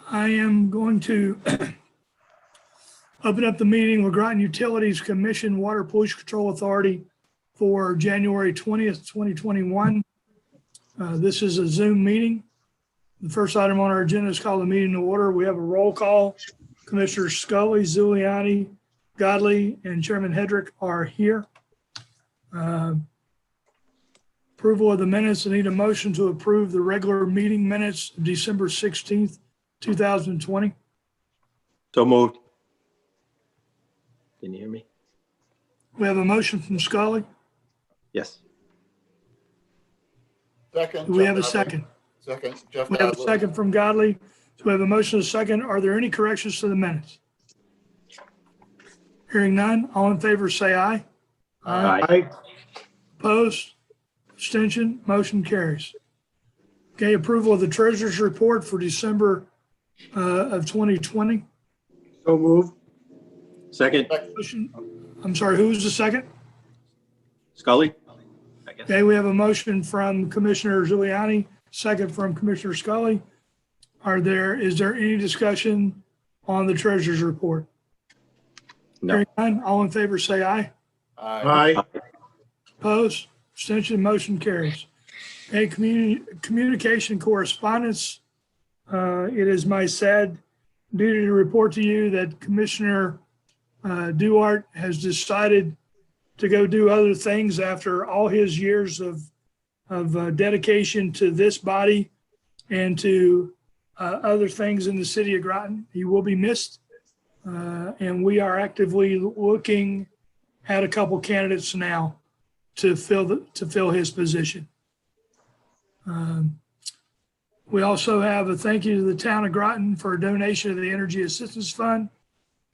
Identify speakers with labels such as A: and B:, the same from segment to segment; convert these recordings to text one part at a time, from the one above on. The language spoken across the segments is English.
A: I am going to open up the meeting with Groton Utilities Commission Water Pollution Control Authority for January 20th, 2021. This is a Zoom meeting. The first item on our agenda is called the meeting to order. We have a roll call. Commissioners Scully, Zuliani, Godley, and Chairman Hedrick are here. Approval of the minutes. I need a motion to approve the regular meeting minutes of December 16th, 2020.
B: So moved. Can you hear me?
A: We have a motion from Scully.
B: Yes.
C: Second.
A: Do we have a second?
C: Second, Jeff.
A: We have a second from Godley. So we have a motion and a second. Are there any corrections to the minutes? Hearing none, all in favor say aye.
B: Aye.
A: Opposed? Abstention? Motion carries. Okay, approval of the treasurer's report for December of 2020.
B: So moved. Second.
A: Motion. I'm sorry, who was the second?
B: Scully? I guess.
A: Okay, we have a motion from Commissioner Zuliani, second from Commissioner Scully. Is there any discussion on the treasurer's report?
B: No.
A: Hearing none, all in favor say aye.
C: Aye.
A: Opposed? Abstention? Motion carries. Okay, communication correspondence. It is my sad duty to report to you that Commissioner Duarte has decided to go do other things after all his years of dedication to this body and to other things in the city of Groton. He will be missed, and we are actively looking at a couple candidates now to fill his position. We also have a thank you to the town of Groton for a donation to the Energy Assistance Fund.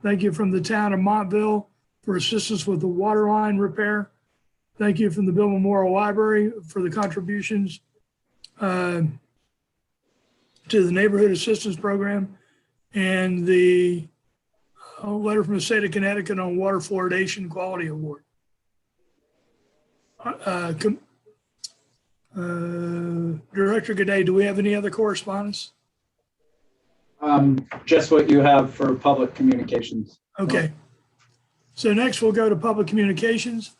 A: Thank you from the town of Montville for assistance with the water line repair. Thank you from the Bill Memorial Library for the contributions to the Neighborhood Assistance Program, and the letter from the state of Connecticut on Water Fluoridation Quality Award. Director G'day, do we have any other correspondence?
D: Just what you have for public communications.
A: Okay. So next we'll go to public communications.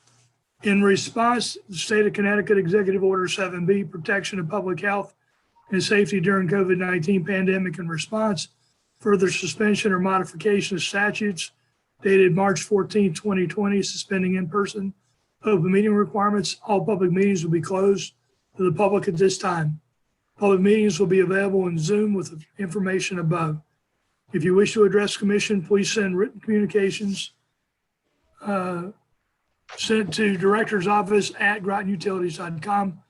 A: In response, the state of Connecticut Executive Order 7B, protection of public health and safety during COVID-19 pandemic and response, further suspension or modification of statutes dated March 14, 2020, suspending in-person open meeting requirements. All public meetings will be closed to the public at this time. Public meetings will be available in Zoom with the information above. If you wish to address commission, please send written communications sent to director's office at grotonutilities.com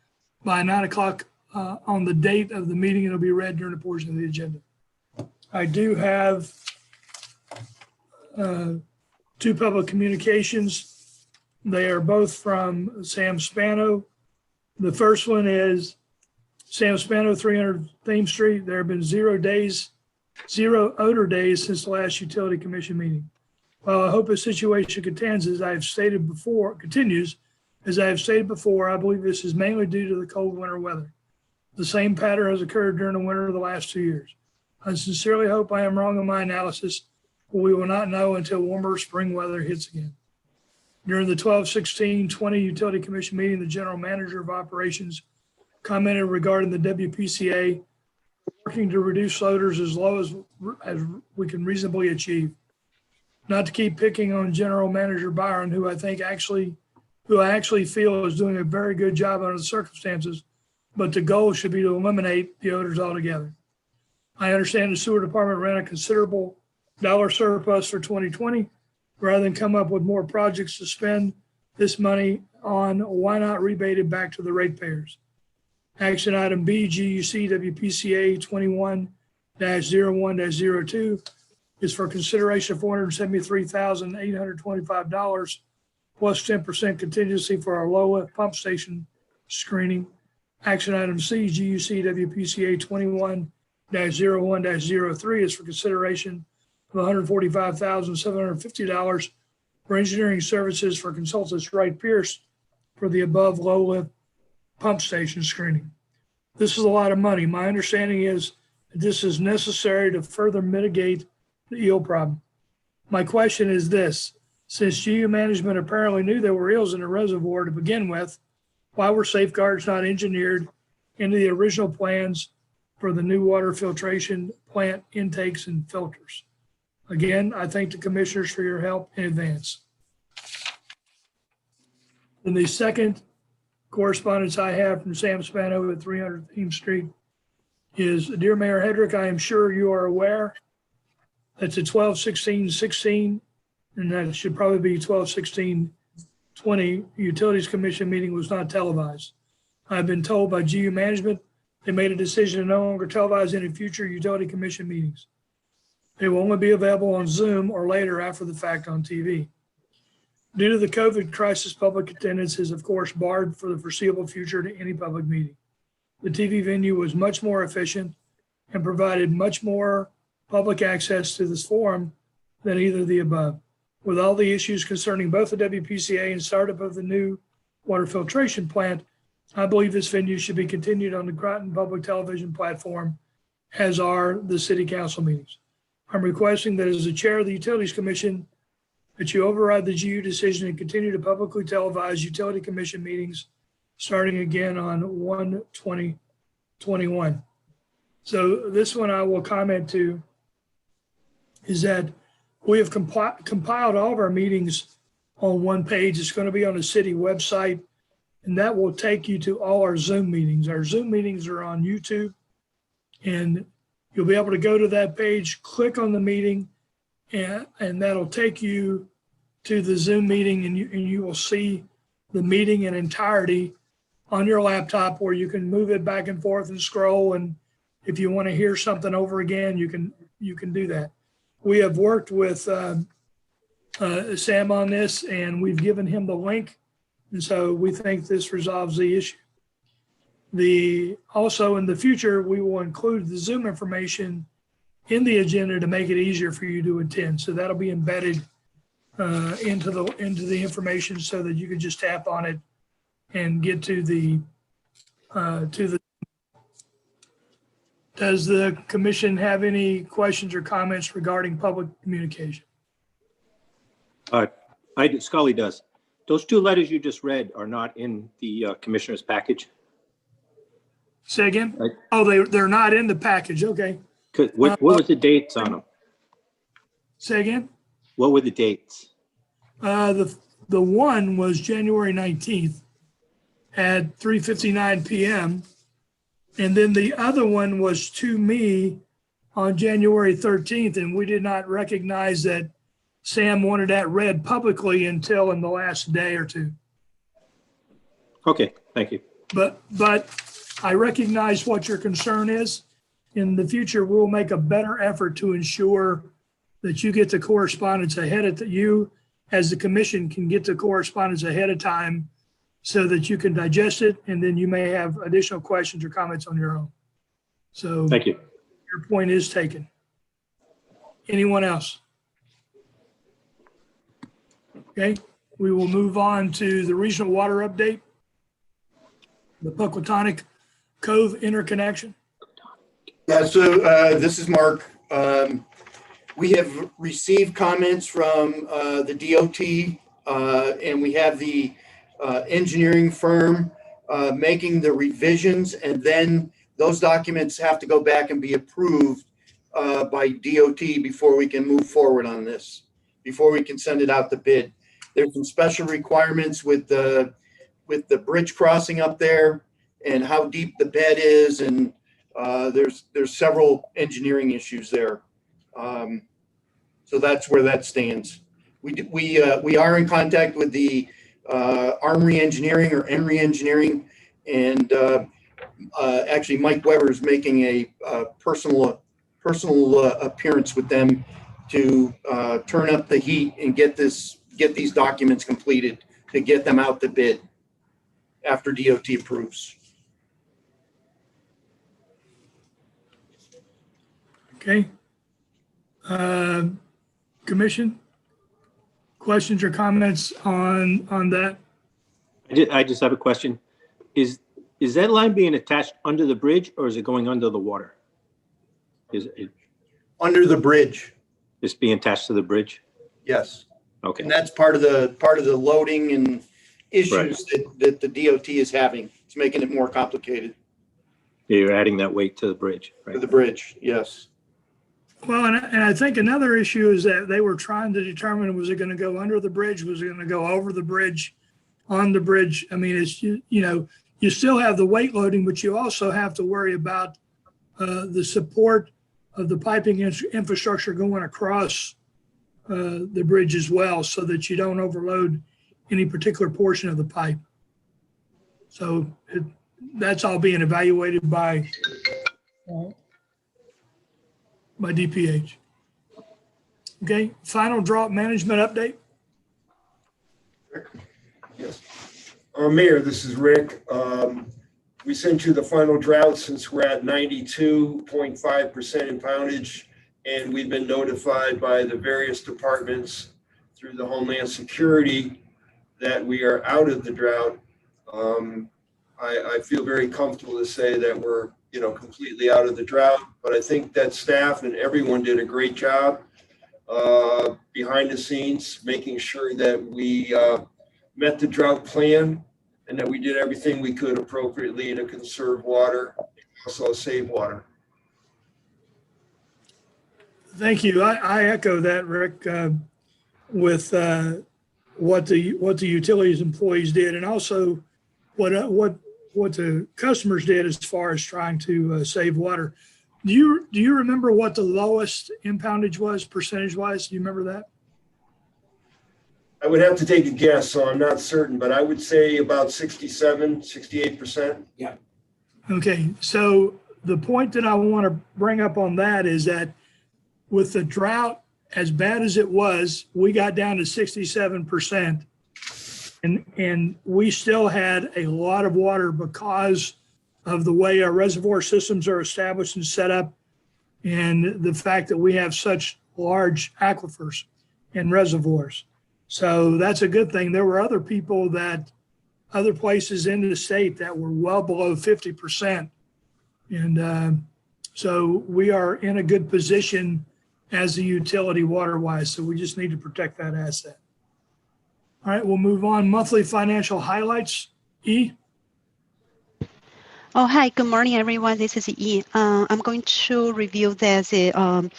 A: by 9 o'clock on the date of the meeting. It'll be read during a portion of the agenda. I do have two public communications. They are both from Sam Spano. The first one is Sam Spano, 300 Thames Street. There have been 0 odor days since the last utility commission meeting. While I hope the situation continues, as I have stated before, I believe this is mainly due to the cold winter weather. The same pattern has occurred during the winter of the last 2 years. I sincerely hope I am wrong in my analysis, but we will not know until warmer spring weather hits again. During the 12/16/20 Utility Commission meeting, the General Manager of Operations commented regarding the WPCA working to reduce odors as low as we can reasonably achieve. Not to keep picking on General Manager Byron, who I actually feel is doing a very good job under the circumstances, but the goal should be to eliminate the odors altogether. I understand the sewer department ran a considerable dollar surplus for 2020. Rather than come up with more projects to spend this money on, why not rebate it back to the ratepayers? Action item B, GUC WPCA 21-01-02 is for consideration of $473,825 plus 10% contingency for our LOA pump station screening. Action item C, GUC WPCA 21-01-03 is for consideration of $145,750 for engineering services for consultants Wright Pierce for the above low lift pump station screening. This is a lot of money. My understanding is This is necessary to further mitigate the eel problem. My question is this: since GU management apparently knew there were eels in the reservoir to begin with, why were safeguards not engineered into the original plans for the new water filtration plant intakes and filters? Again, I thank the commissioners for your help in advance. And the second correspondence I have from Sam Spano at 300 Thames Street is, Dear Mayor Hedrick, I am sure you are aware that the 12/16/16, and that should probably be 12/16/20 Utilities Commission meeting was not televised. I've been told by GU management they made a decision to no longer televise any future Utility Commission meetings. They will only be available on Zoom or later after the fact on TV. Due to the COVID crisis, public attendance is of course barred for the foreseeable future to any public meeting. The TV venue was much more efficient and provided much more public access to this forum than either of the above. With all the issues concerning both the WPCA and startup of the new water filtration plant, I believe this venue should be continued on the Groton Public Television platform, as are the city council meetings. I'm requesting that as the chair of the Utilities Commission, that you override the GU decision and continue to publicly televise Utility Commission meetings starting again on 1/20/21. So this one I will comment to is that we have compiled all of our meetings on one page. It's going to be on the city website, and that will take you to all our Zoom meetings. Our Zoom meetings are on YouTube, and you'll be able to go to that page, click on the meeting, and that'll take you to the Zoom meeting, and you will see the meeting in entirety on your laptop, where you can move it back and forth and scroll. And if you want to hear something over again, you can do that. We have worked with Sam on this, and we've given him the link. And so we think this resolves the issue. Also in the future, we will include the Zoom information in the agenda to make it easier for you to attend. So that'll be embedded into the information so that you can just tap on it and get to the. Does the commission have any questions or comments regarding public communication?
B: Scully does. Those two letters you just read are not in the commissioner's package.
A: Say again?
B: Right.
A: Oh, they're not in the package. Okay.
B: What was the dates on them?
A: Say again?
B: What were the dates?
A: The one was January 19th at 3:59 p.m. And then the other one was to me on January 13th, and we did not recognize that Sam wanted that read publicly until in the last day or two.
B: Okay, thank you.
A: But I recognize what your concern is. In the future, we'll make a better effort to ensure that you get the correspondence ahead of you, as the commission can get the correspondence ahead of time so that you can digest it, and then you may have additional questions or comments on your own. So
B: Thank you.
A: your point is taken. Anyone else? Okay, we will move on to the regional water update. The Puckwatonic Cove interconnection.
E: Yeah, so this is Mark. We have received comments from the DOT, and we have the engineering firm making the revisions, and then those documents have to go back and be approved by DOT before we can move forward on this, before we can send it out to bid. There's some special requirements with the bridge crossing up there and how deep the bed is, and there's several engineering issues there. So that's where that stands. We are in contact with the Armory Engineering or Emory Engineering, and actually Mike Weber is making a personal appearance with them to turn up the heat and get these documents completed to get them out to bid after DOT approves.
A: Okay. Commission, questions or comments on that?
B: I just have a question. Is that line being attached under the bridge, or is it going under the water? Is it,
E: Under the bridge,
B: it's being attached to the bridge?
E: yes.
B: Okay,
E: And that's part of the loading and issues that the DOT is having. It's making it more complicated
B: you're adding that weight to the bridge,
E: for
B: right?
E: the bridge, yes.
A: Well, and I think another issue is that they were trying to determine, was it going to go under the bridge? Was it going to go over the bridge, on the bridge? I mean, it's, you know, you still have the weight loading, but you also have to worry about the support of the piping infrastructure going across the bridge as well, so that you don't overload any particular portion of the pipe. So that's all being evaluated by DPH. Okay, final drought management update.
F: Yes. Mayor, this is Rick. We sent you the final drought since we're at 92.5% in poundage, and we've been notified by the various departments through the Homeland Security that we are out of the drought. I feel very comfortable to say that we're, completely out of the drought, but I think that staff and everyone did a great job behind the scenes, making sure that we met the drought plan and that we did everything we could appropriately to conserve water, also save water.
A: Thank you. I echo that, Rick, with what the utilities employees did, and also what the customers did as far as trying to save water. Do you remember what the lowest impoundage was percentage wise? Do you remember that?
F: I would have to take a guess, so I'm not certain, but I would say about 68%.
A: Okay, so the point that I want to bring up on that is that with the drought, as bad as it was, we got down to 67%. And we still had a lot of water because of the way our reservoir systems are established and set up, and the fact that we have such large aquifers and reservoirs. So that's a good thing. There were other places in the state that were well below 50%. And so we are in a good position as a utility water-wise. So we just need to protect that asset. All right, we'll move on. Monthly financial highlights. E.
G: Oh, hi, good morning, everyone. This is Yi. I'm going to review the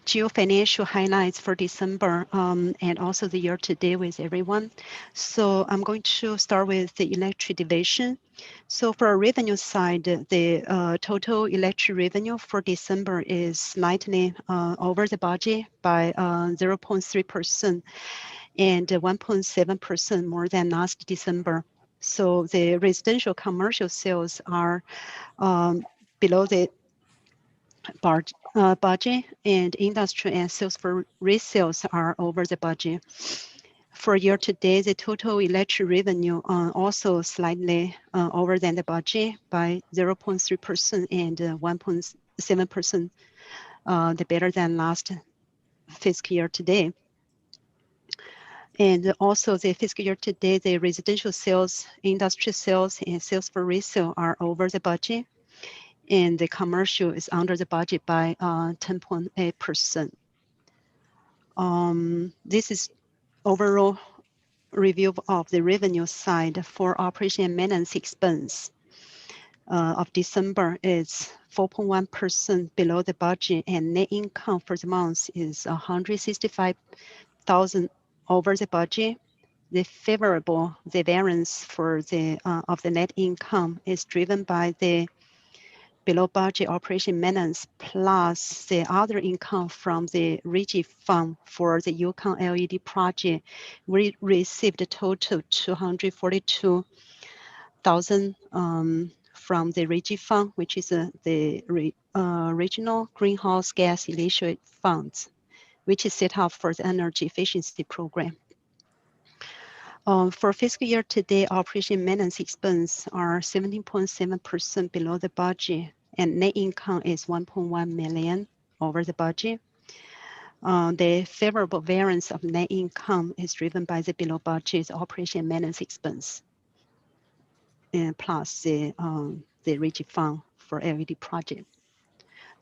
G: geo-financial highlights for December and also the year to date with everyone. So I'm going to start with the electric division. So for our revenue side, the total electric revenue for December is slightly over the budget by 0.3% and 1.7% more than last December. So the residential commercial sales are below the budget, and industrial and sales for resales are over the budget. For year to date, the total electric revenue also slightly over than the budget by 0.3% and 1.7% the better than last fiscal year to date. And also the fiscal year to date, the residential sales, industrial sales, and sales for resale are over the budget. And the commercial is under the budget by 10.8%. This is overall review of the revenue side. For operation and maintenance expense of December is 4.1% below the budget, and net income for the month is 165,000 over the budget. The variance for the of the net income is driven by the below budget operation maintenance plus the other income from the RIGI fund for the Yukon LED project. We received a total 242,000 from the RIGI fund, which is the regional greenhouse gas emission funds, which is set up for the energy efficiency program. For fiscal year to date, operation maintenance expense are 17.7% below the budget, and net income is 1.1 million over the budget. The favorable variance of net income is driven by the below budget operation maintenance expense, and plus the RIGI fund for LED project.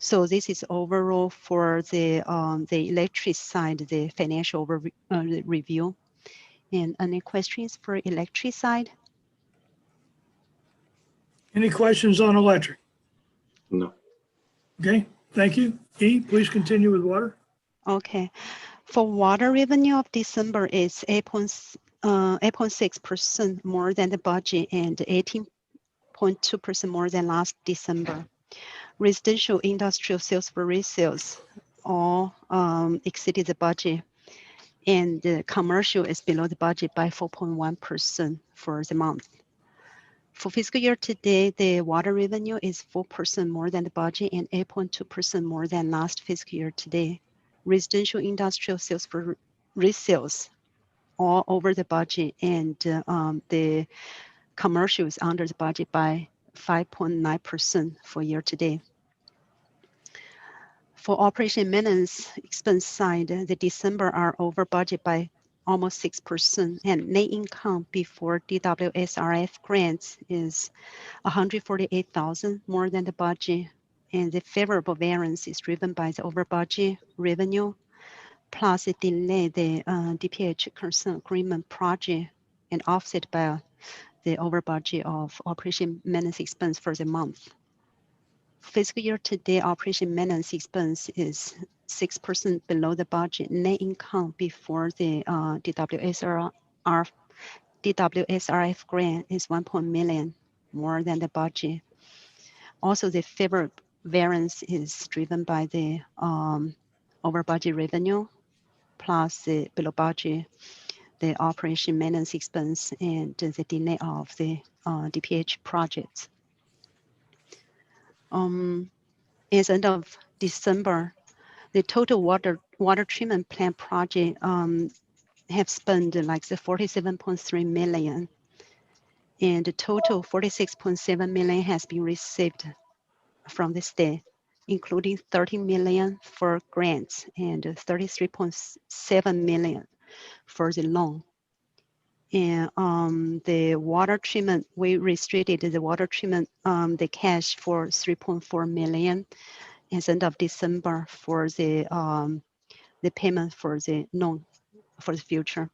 G: So this is overall for the electric side, the financial review. And any questions for electric side?
A: Any questions on electric?
B: No.
A: Okay, thank you. E, please continue with water.
G: Okay. For water revenue of December is 8.6% more than the budget and 18.2% more than last December. Residential industrial sales for resales all exceeded the budget, and the commercial is below the budget by 4.1% for the month. For fiscal year to date, the water revenue is 4% more than the budget and 8.2% more than last fiscal year to date. Residential industrial sales for resales all over the budget, and the commercial is under the budget by 5.9% for year to date. For operation maintenance expense side, the December are over budget by almost 6%, and net income before DWSRF grants is 148,000 more than the budget, and the favorable variance is driven by the over budget revenue, plus it delayed the DPH consent agreement project and offset by the over budget of operation maintenance expense for the month. Fiscal year to date, operation maintenance expense is 6% below the budget. Net income before the DWSRF grant is 1 million more than the budget. Also, the favorable variance is driven by the over budget revenue plus the below budget, the operation maintenance expense, and the delay of the DPH projects. As end of December, the total water treatment plant project have spent like the 47.3 million, and the total 46.7 million has been received from the state, including 13 million for grants and 33.7 million for the loan. And the water treatment, we restricted the water treatment, the cash for 3.4 million as end of December for the payment for the loan for the future.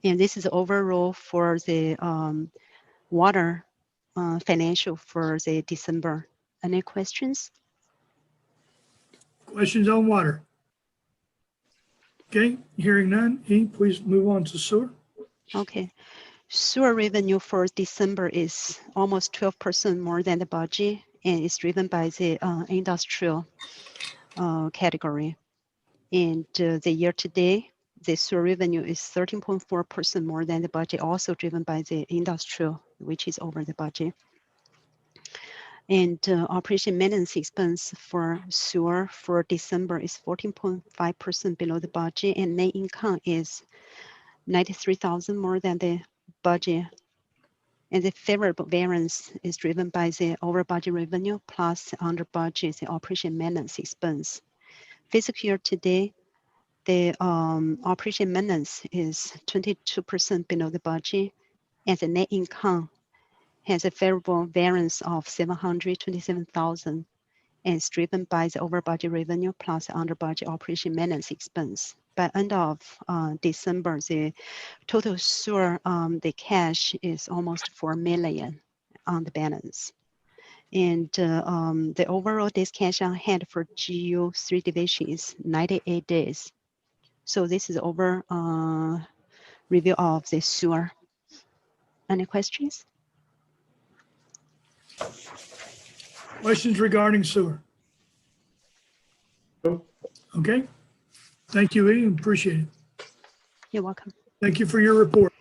G: And this is overall for the water financial for the December. Any questions?
A: Questions on water? Okay, hearing none. E, please move on to sewer.
G: Okay. Sewer revenue for December is almost 12% more than the budget, and it's driven by the industrial category. And the year to date, the sewer revenue is 13.4% more than the budget, also driven by the industrial, which is over the budget. And operation maintenance expense for sewer for December is 14.5% below the budget, and net income is 93,000 more than the budget. And the favorable variance is driven by the over budget revenue plus under budget the operation maintenance expense. Fiscal year today, the operation maintenance is 22% below the budget, and the net income has a favorable variance of 727,000, and it's driven by the over budget revenue plus under budget operation maintenance expense. By end of December, the total sewer, the cash is almost 4 million on the balance. And the overall days cash on hand for GU 3 division is 98 days. So this is over review of the sewer. Any questions?
A: Questions regarding sewer? Okay, thank you, E, appreciate it.
G: You're welcome.
A: Thank you for your report.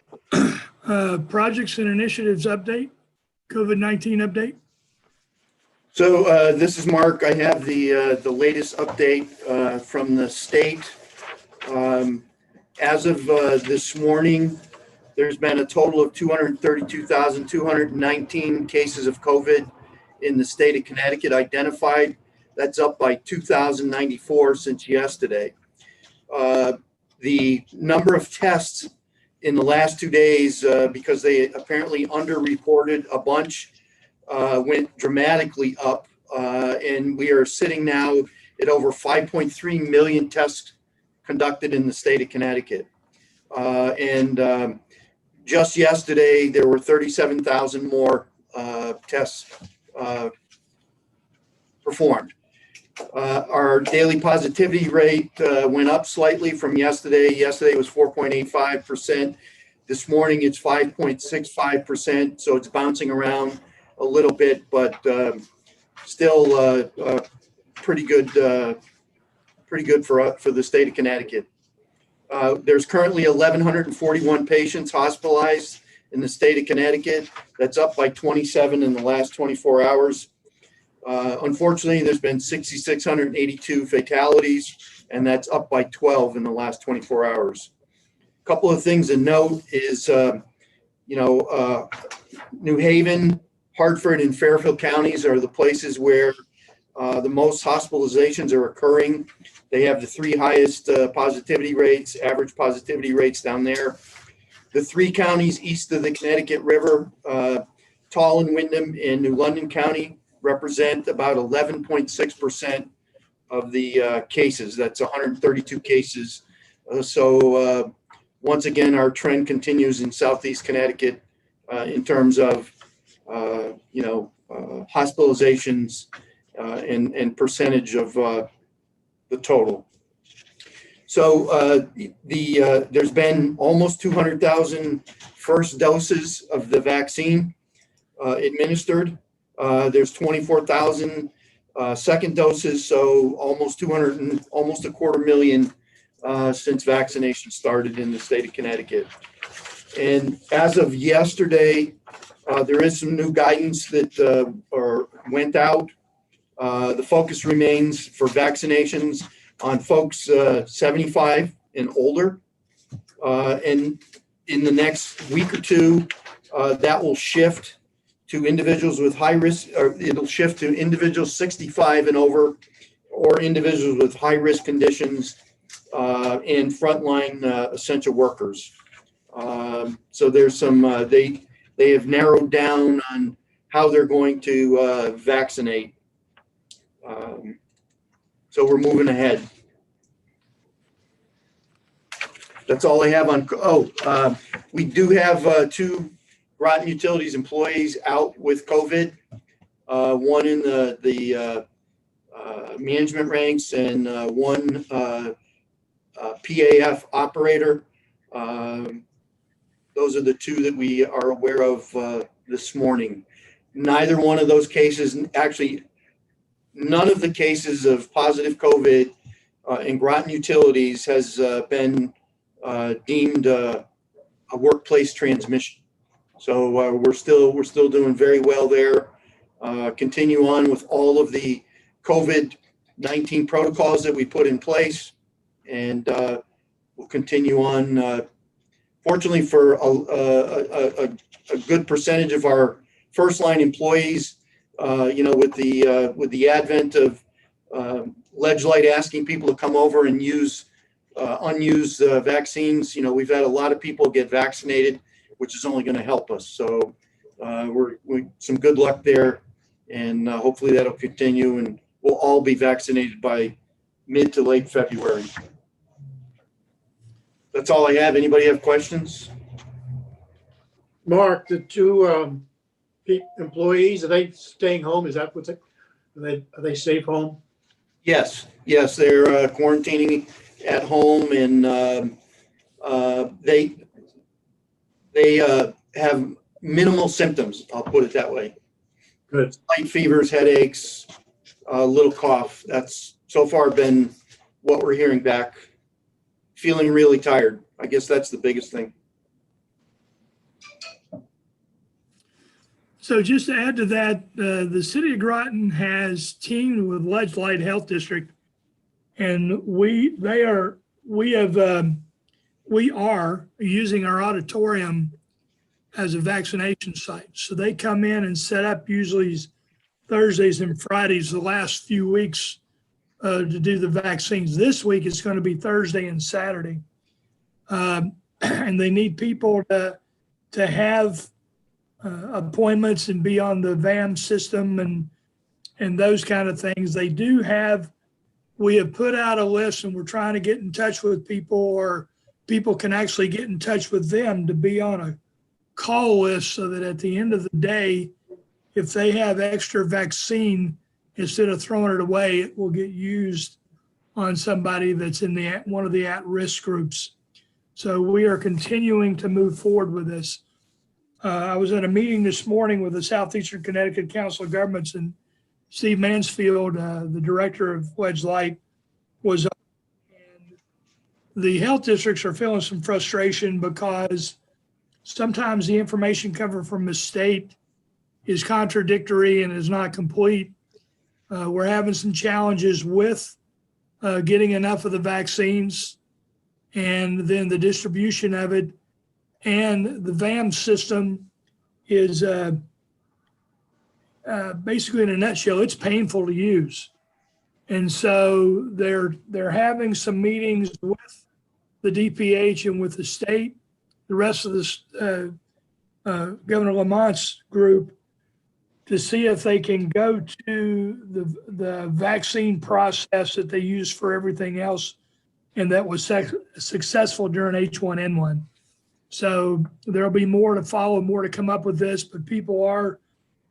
A: Projects and initiatives update, COVID-19 update.
E: So this is Mark. I have the latest update from the state. As of this morning, there's been a total of 232,219 cases of COVID in the state of Connecticut identified. That's up by 2,094 since yesterday. The number of tests in the last 2 days, because they apparently underreported a bunch, went dramatically up. and we are sitting now at over 5.3 million tests conducted in the state of Connecticut. Just yesterday, there were 37,000 more tests performed. Our daily positivity rate went up slightly from yesterday. Yesterday was 4.85%. This morning it's 5.65%. So it's bouncing around a little bit, but still pretty good for the state of Connecticut. There's currently 1,141 patients hospitalized in the state of Connecticut. That's up by 27 in the last 24 hours. Unfortunately, there's been 6,682 fatalities, and that's up by 12 in the last 24 hours. A couple of things to note is, New Haven, Hartford, and Fairfield counties are the places where the most hospitalizations are occurring. They have the three highest positivity rates, average positivity rates down there. The three counties east of the Connecticut River, Tallinn, Wyndham, and New London County, represent about 11.6% of the cases. That's 132 cases. Once again, our trend continues in Southeast Connecticut in terms of, hospitalizations and percentage of the total. So there's been almost 200,000 first doses of the vaccine administered. There's 24,000 second doses, so almost 250,000 since vaccination started in the state of Connecticut. And as of yesterday, there is some new guidance that went out. The focus remains for vaccinations on folks 75 and older. And in the next week or two, that will shift to individuals with high risk, or it'll shift to individuals 65 and over, or individuals with high risk conditions and frontline essential workers. So there's some, they have narrowed down on how they're going to vaccinate. So we're moving ahead. That's all I have on, we do have two Groton Utilities employees out with COVID, one in the management ranks and one PAF operator. Those are the two that we are aware of this morning. Neither one of those cases, actually, none of the cases of positive COVID in Groton Utilities has been deemed a workplace transmission. So we're still doing very well there. Continue on with all of the COVID-19 protocols that we put in place, and we'll continue on. Fortunately, for a good percentage of our first line employees, with the advent of Ledgelight asking people to come over and use unused vaccines, we've had a lot of people get vaccinated, which is only going to help us. So we're some good luck there, and hopefully that'll continue, and we'll all be vaccinated by mid to late February. That's all I have. Anybody have questions?
H: Mark, the two employees, are they staying home? Is that are they safe home?
E: Yes, they're quarantining at home, and they have minimal symptoms. I'll put it that way.
H: Good.
E: Light fevers, headaches, a little cough. That's so far been what we're hearing back. Feeling really tired. I guess that's the biggest thing.
A: So just to add to that, the city of Groton has teamed with Ledgelight Health District, and we are using our auditorium as a vaccination site. So they come in and set up usually Thursdays and Fridays the last few weeks to do the vaccines. This week it's going to be Thursday and Saturday, and they need people to have appointments and be on the VAM system and and those kind of things. We have put out a list and we're trying to get in touch with people, or people can actually get in touch with them to be on a call list, so that at the end of the day, if they have extra vaccine, instead of throwing it away, it will get used on somebody that's in one of the at-risk groups. So we are continuing to move forward with this. I was at a meeting this morning with the Southeastern Connecticut Council of Governments, and Steve Mansfield, the director of Wedge Light, was up. And the health districts are feeling some frustration because sometimes the information coming from the state is contradictory and is not complete. We're having some challenges with getting enough of the vaccines, and then the distribution of it. And the VAM system is basically, in a nutshell, it's painful to use. And so they're having some meetings with the DPH and with the state, the rest of this Governor Lamont's group, to see if they can go to the vaccine process that they use for everything else, and that was successful during H1N1. So there'll be more to follow, more to come up with this, but people are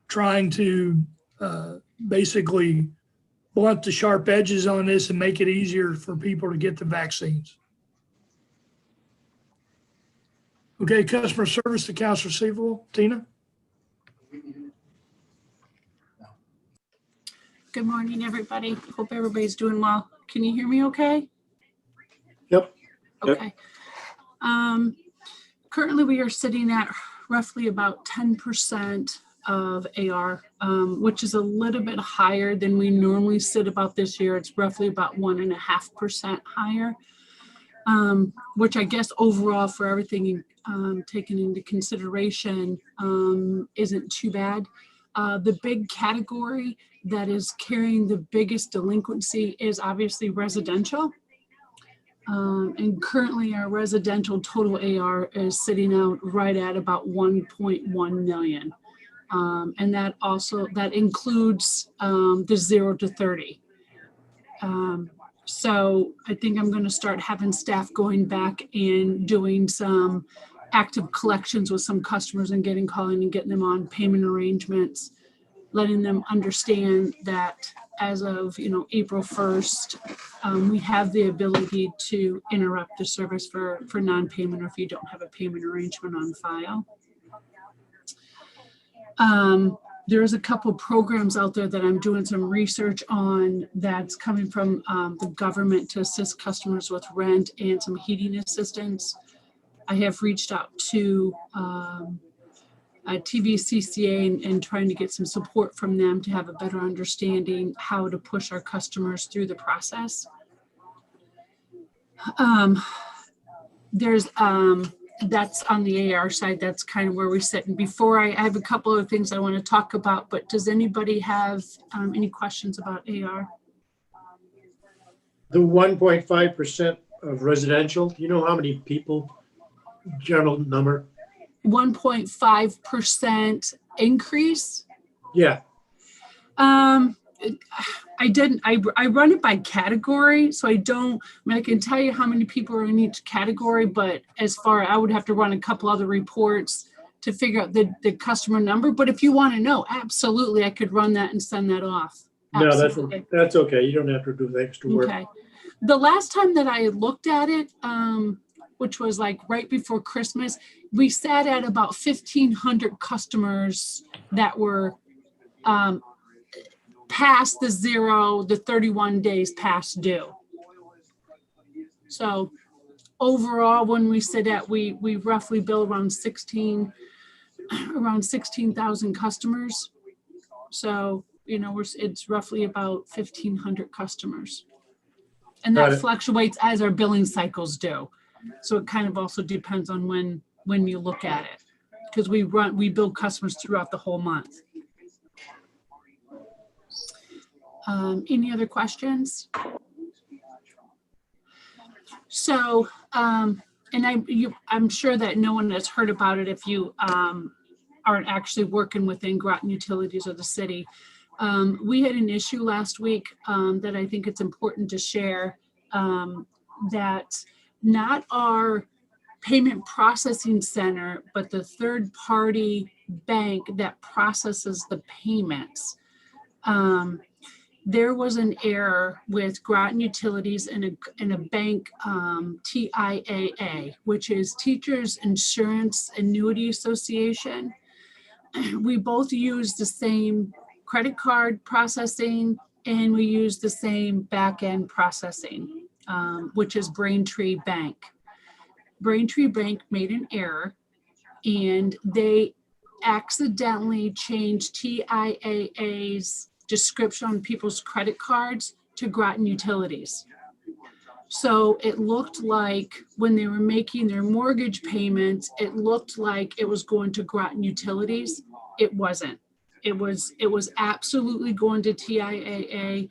A: trying to basically blunt the sharp edges on this and make it easier for people to get the vaccines. Okay, customer service, accounts receivable, Tina?
I: Good morning, everybody. Hope everybody's doing well. Can you hear me okay?
H: Yep.
I: Okay. Currently, we are sitting at roughly about 10% of AR, which is a little bit higher than we normally sit about this year. It's roughly about 1.5% higher, which I guess overall for everything taken into consideration isn't too bad. The big category that is carrying the biggest delinquency is obviously residential. And currently our residential total AR is sitting out right at about 1.1 million. And that includes the 0 to 30. So I think I'm going to start having staff going back and doing some active collections with some customers and calling and getting them on payment arrangements, letting them understand that as of April 1st, we have the ability to interrupt the service for non-payment, or if you don't have a payment arrangement on file. There's a couple programs out there that I'm doing some research on that's coming from the government to assist customers with rent and some heating assistance. I have reached out to TVCCA and trying to get some support from them to have a better understanding how to push our customers through the process. That's on the AR side. That's kind of where we sit. And before I have a couple of things I want to talk about, but does anybody have any questions about AR?
H: The 1.5% of residential, do you know how many people, general number?
I: 1.5% increase?
H: Yeah.
I: I run it by category, so I can tell you how many people are in each category, but I would have to run a couple other reports to figure out the customer number. But if you want to know, absolutely, I could run that and send that off. Absolutely.
H: No, that's okay. You don't have to do the extra work.
I: Okay. The last time that I looked at it, which was like right before Christmas, we sat at about 1,500 customers that were past the 31 days past due. So overall, when we sit at, we roughly bill around 16,000 customers. So, it's roughly about 1,500 customers. And that fluctuates as our billing cycles do. So it kind of also depends on when you look at it, because we bill customers throughout the whole month. Any other questions? So, and I'm sure that no one has heard about it if you aren't actually working within Groton Utilities or the city. We had an issue last week that I think it's important to share, that not our payment processing center, but the third-party bank that processes the payments. There was an error with Groton Utilities and a bank, TIAA, which is Teachers Insurance Annuity Association. We both use the same credit card processing, and we use the same back-end processing, which is Braintree Bank. Braintree Bank made an error, and they accidentally changed TIAA's description on people's credit cards to Groton Utilities. So it looked like when they were making their mortgage payments, it looked like it was going to Groton Utilities. It wasn't. It was absolutely going to TIAA,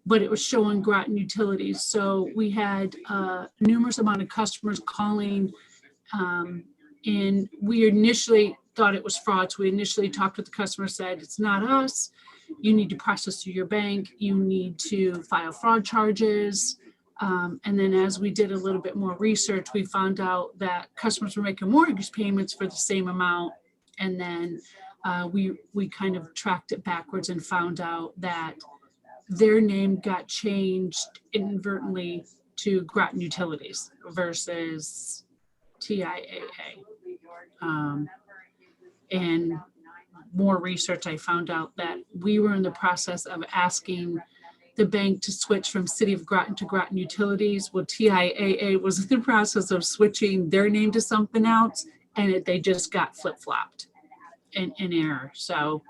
I: but it was showing Groton Utilities. So we had numerous amount of customers calling, and we initially thought it was fraud. So we initially talked with the customer, said, it's not us. You need to process through your bank. You need to file fraud charges. And then as we did a little bit more research, we found out that customers were making mortgage payments for the same amount. And then we kind of tracked it backwards and found out that their name got changed inadvertently to Groton Utilities versus TIAA. And more research, I found out that we were in the process of asking the bank to switch from City of Groton to Groton Utilities. Well, TIAA was in the process of switching their name to something else, and they just got flip-flopped in error. So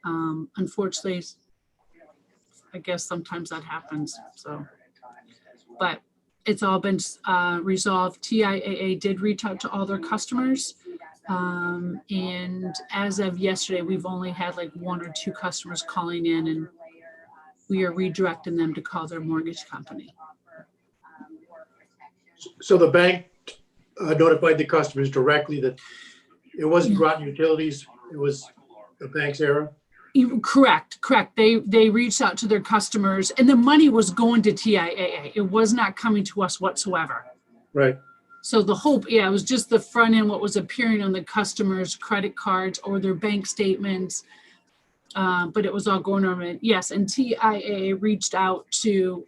I: unfortunately, I guess sometimes that happens. So, but it's all been resolved. TIAA did reach out to all their customers. And as of yesterday, we've only had like 1 or 2 customers calling in, and we are redirecting them to call their mortgage company.
H: So the bank notified the customers directly that it wasn't Groton Utilities, it was the bank's error?
I: Correct. They reached out to their customers, and the money was going to TIAA. It was not coming to us whatsoever.
H: Right.
I: So the hope, it was just the front end, what was appearing on the customer's credit cards or their bank statements. But it was all going on. Yes, and TIAA reached out to,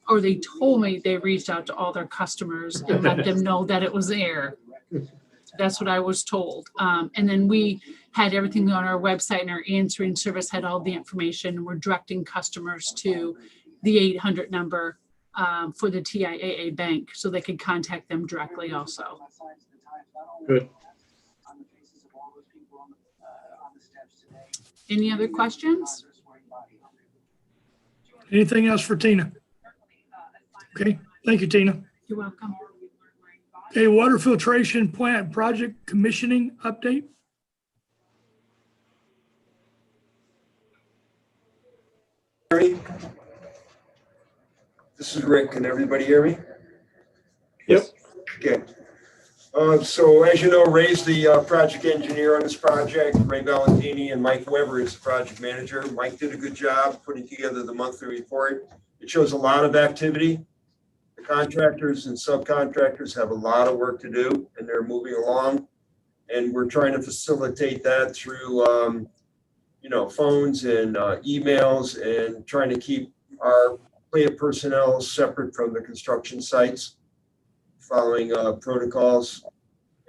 I: or they told me they reached out to all their customers and let them know that it was error. That's what I was told. And then we had everything on our website, and our answering service had all the information, and we're directing customers to the 800 number for the TIAA bank so they could contact them directly also.
H: Good.
I: Any other questions?
A: Anything else for Tina? Okay, thank you, Tina.
I: You're welcome.
A: Okay, water filtration plant project commissioning update.
F: This is Rick. Can everybody hear me?
H: Yep.
F: Okay. So as you know, Ray's the project engineer on this project. Ray Valentini and Mike Weber is the project manager. Mike did a good job putting together the monthly report. It shows a lot of activity. The contractors and subcontractors have a lot of work to do, and they're moving along. And we're trying to facilitate that through, phones and emails, and trying to keep our plant personnel separate from the construction sites, following protocols.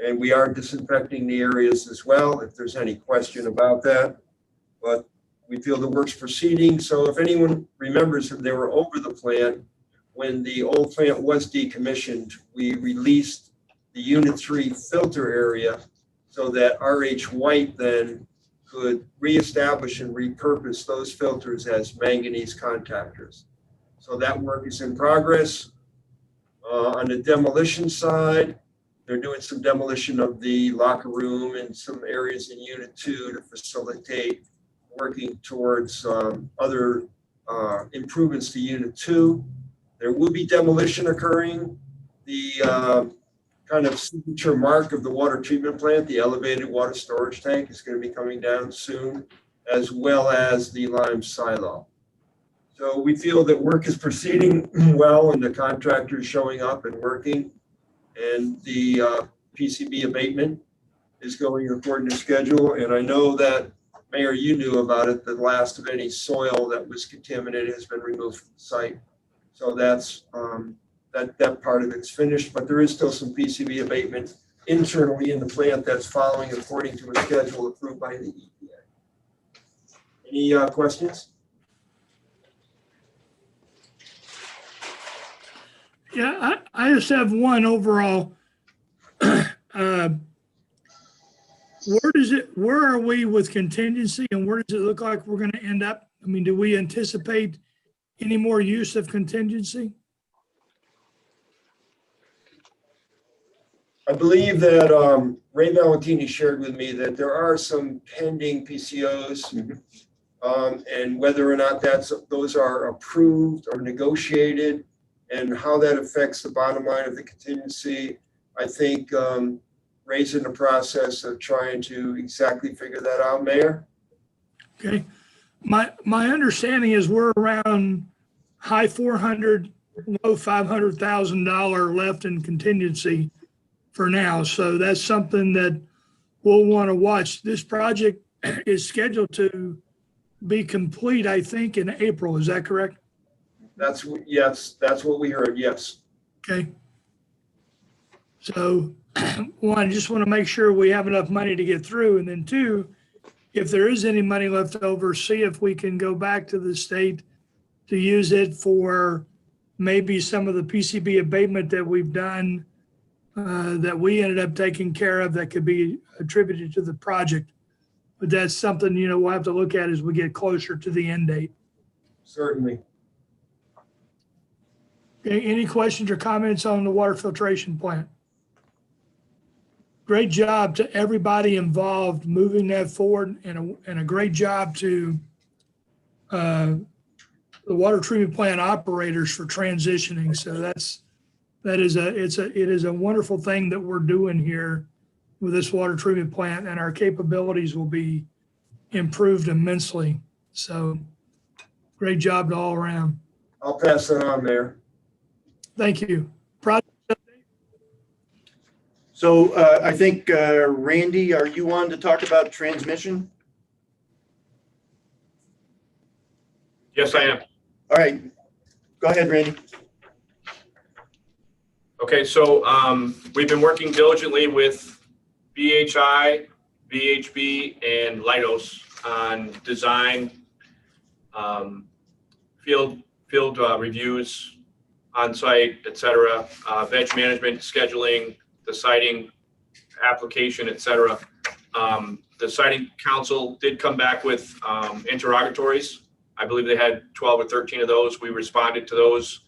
F: And we are disinfecting the areas as well, if there's any question about that. But we feel the work's proceeding. So if anyone remembers that they were over the plant, when the old plant was decommissioned, we released the Unit 3 filter area so that RH White then could reestablish and repurpose those filters as manganese contactors. So that work is in progress. On the demolition side, they're doing some demolition of the locker room and some areas in Unit 2 to facilitate working towards other improvements to Unit 2. There will be demolition occurring. The kind of signature mark of the water treatment plant, the elevated water storage tank, is going to be coming down soon. as well as the lime silo. So we feel that work is proceeding well and the contractor is showing up and working. And the PCB abatement is going according to schedule. And I know that, Mayor, you knew about it, the last of any soil that was contaminated has been removed from the site. So that's, that part of it's finished, but there is still some PCB abatement internally in the plant that's following according to a schedule approved by the EPA. Any questions?
A: Yeah, I just have one overall. Where are we with contingency and where does it look like we're going to end up? I mean, do we anticipate any more use of contingency?
F: I believe that Ray Valentini shared with me that there are some pending PCOs. And whether or not those are approved or negotiated and how that affects the bottom line of the contingency, I think Ray's in the process of trying to exactly figure that out, Mayor.
A: Okay. My understanding is we're around high 400, low $500,000 left in contingency for now. So that's something that we'll want to watch. This project is scheduled to be complete, I think, in April. Is that correct?
F: Yes, that's what we heard, yes.
A: Okay. So one, I just want to make sure we have enough money to get through. And then two, if there is any money left over, see if we can go back to the state to use it for maybe some of the PCB abatement that we've done that we ended up taking care of that could be attributed to the project. But that's something, we'll have to look at as we get closer to the end date.
F: Certainly.
A: Okay, any questions or comments on the water filtration plant? Great job to everybody involved moving that forward, and a great job to the water treatment plant operators for transitioning. So it is a wonderful thing that we're doing here with this water treatment plant, and our capabilities will be improved immensely. So great job to all around.
F: I'll pass that on, Mayor.
A: Thank you. Project update?
E: So I think, Randy, are you on to talk about transmission?
J: Yes, I am.
E: All right, go ahead, Randy.
J: Okay, so we've been working diligently with BHI, VHB, and Leidos on design, field reviews, on-site, et cetera, veg management, scheduling, the siting application, et cetera. The siting council did come back with interrogatories. I believe they had 12 or 13 of those. We responded to those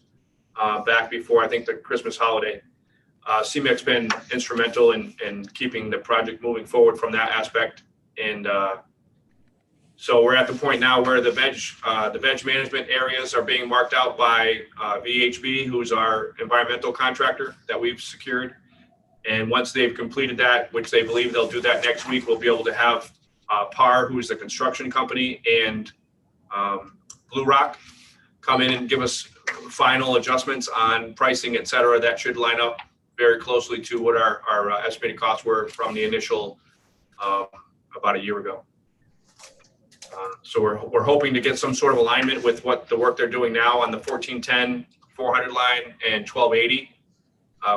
J: back before, I think, the Christmas holiday. CMEC's been instrumental in keeping the project moving forward from that aspect. And so we're at the point now where the veg management areas are being marked out by VHB, who's our environmental contractor that we've secured. And once they've completed that, which they believe they'll do that next week, we'll be able to have PAR, who's the construction company, and Blue Rock come in and give us final adjustments on pricing, et cetera. That should line up very closely to what our estimated costs were from the initial about a year ago. So we're hoping to get some sort of alignment with what the work they're doing now on the 1410, 400 line and 1280.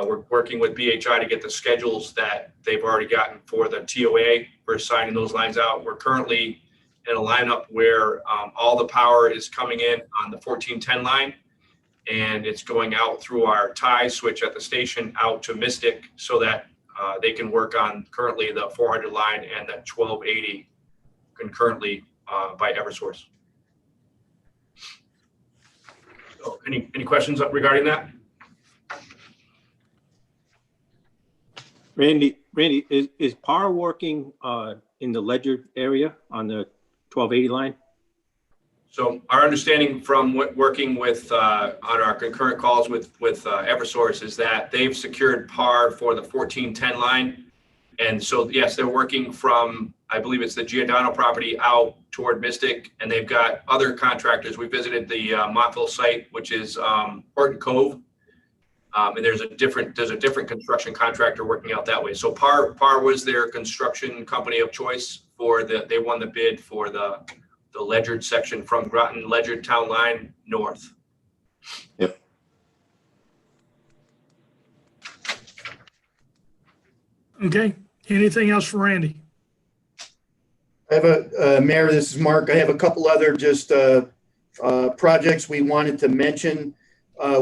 J: We're working with BHI to get the schedules that they've already gotten for the TOA. We're signing those lines out. We're currently in a lineup where all the power is coming in on the 1410 line, and it's going out through our tie switch at the station out to Mystic so that they can work on currently the 400 line and the 1280 concurrently by Eversource. So any questions regarding that?
B: Randy, is PAR working in the Ledger area on the 1280 line?
J: So our understanding from working with on our concurrent calls with Eversource is that they've secured PAR for the 1410 line. And so, yes, they're working from I believe it's the Giordano property out toward Mystic, and they've got other contractors. We visited the Montville site, which is Horton Cove. And there's a different construction contractor working out that way. So PAR was their construction company of choice they won the bid for the Ledyard section from Groton Ledyard Town Line north.
B: Yep.
A: Okay, anything else for Randy?
E: I have Mayor, this is Mark. I have a couple other just projects we wanted to mention.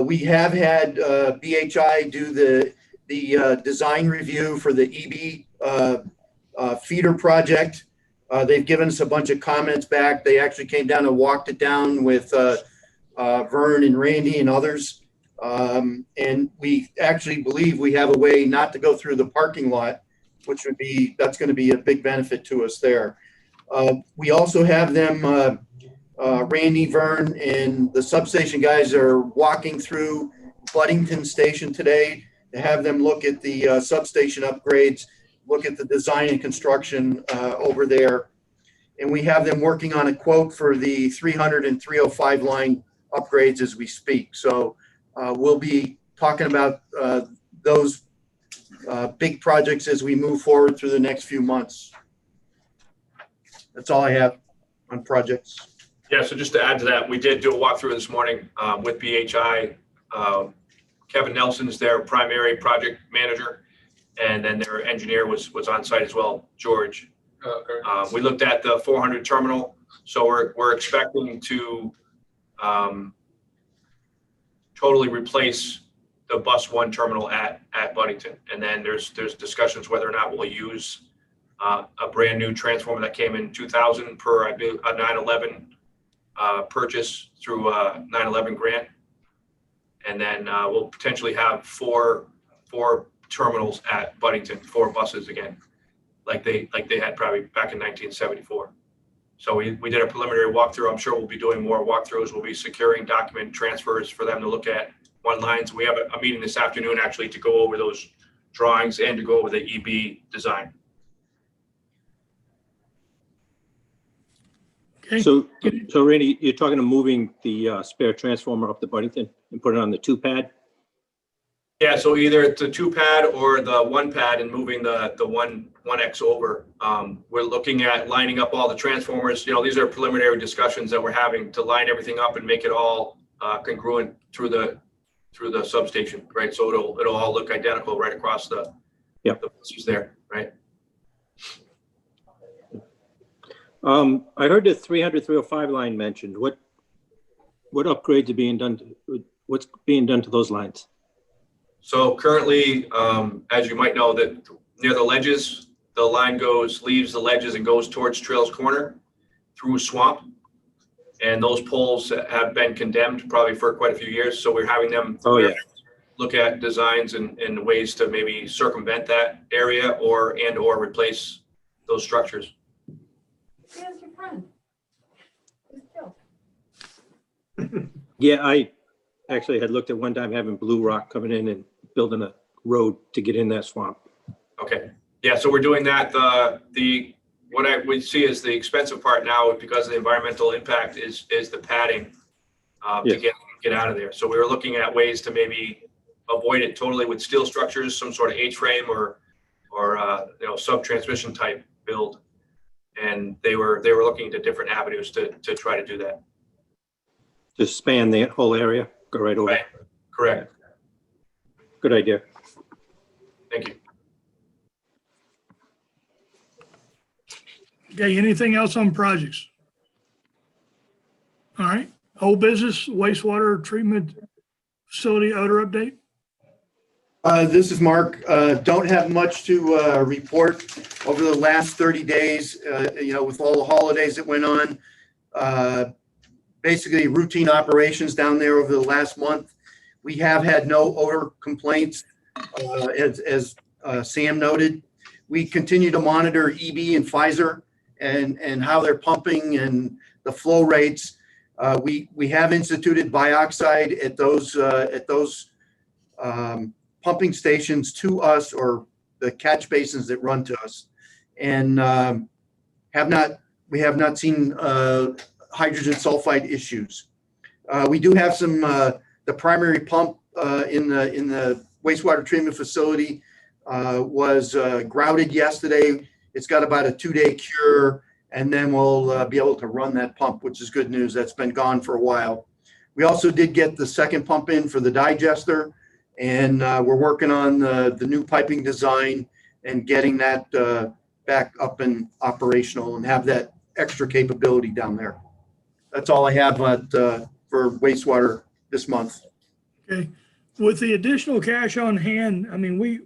E: We have had BHI do the design review for the EB feeder project. They've given us a bunch of comments back. They actually came down and walked it down with Vern and Randy and others. And we actually believe we have a way not to go through the parking lot, which that's going to be a big benefit to us there. We also have them, Randy, Vern, and the substation guys are walking through Buddington Station today to have them look at the substation upgrades, look at the design and construction over there. And we have them working on a quote for the 300 and 305 line upgrades as we speak. So we'll be talking about those big projects as we move forward through the next few months. That's all I have on projects.
J: Yeah, so just to add to that, we did do a walkthrough this morning with BHI. Kevin Nelson's their primary project manager, and then their engineer was on site as well, George. We looked at the 400 terminal, so we're expecting to totally replace the bus 1 terminal at Buddington, and then there's discussions whether or not we'll use a brand new transformer that came in 2000 per a 911 purchase through a 911 grant, and then we'll potentially have four terminals at Buddington, 4 buses again, like they had probably back in 1974. So we did a preliminary walkthrough. I'm sure we'll be doing more walkthroughs. We'll be securing document transfers for them to look at one lines. We have a meeting this afternoon actually to go over those drawings and to go over the EB design.
A: Okay,
B: So Randy, you're talking of moving the spare transformer up to Buddington and put it on the 2 pad?
J: Yeah, so either it's a 2 pad or the 1 pad and moving the 1X over. We're looking at lining up all the transformers. These are preliminary discussions that we're having to line everything up and make it all congruent through the substation, right? So it'll all look identical right across the buses there, right?
B: I heard the 300, 305 line mentioned. What upgrades are being done? What's being done to those lines?
J: So currently, as you might know, that near the ledges, the line leaves the ledges and goes towards Trails Corner through swamp. And those poles have been condemned probably for quite a few years. So we're having them look at designs and ways to maybe circumvent that area or replace those structures.
K: Here's your friend. He's killed.
B: Yeah, I actually had looked at one time having Blue Rock coming in and building a road to get in that swamp.
J: Okay. Yeah, so we're doing that. What we see as the expensive part now, because of the environmental impact, is the padding to get out of there. So we were looking at ways to maybe avoid it totally with steel structures, some sort of H-frame or sub-transmission type build. And they were looking into different avenues to try to do that.
B: Just span the whole area, go right over.
J: Right. Correct.
B: Good idea.
J: Thank you.
A: Okay, anything else on projects? All right, old business, wastewater treatment facility odor update.
E: This is Mark. Don't have much to report over the last 30 days, with all the holidays that went on. Basically routine operations down there over the last month. We have had no odor complaints, as Sam noted. We continue to monitor EB and Pfizer and how they're pumping and the flow rates. We have instituted bioxide at those pumping stations to us, or the catch basins that run to us. And we have not seen hydrogen sulfide issues. We do have some, the primary pump in the wastewater treatment facility was grouted yesterday. It's got about a 2-day cure, and then we'll be able to run that pump, which is good news. That's been gone for a while. We also did get the second pump in for the digester, and we're working on the new piping design and getting that back up and operational and have that extra capability down there. That's all I have for wastewater this month.
A: Okay. With the additional cash on hand, I mean, we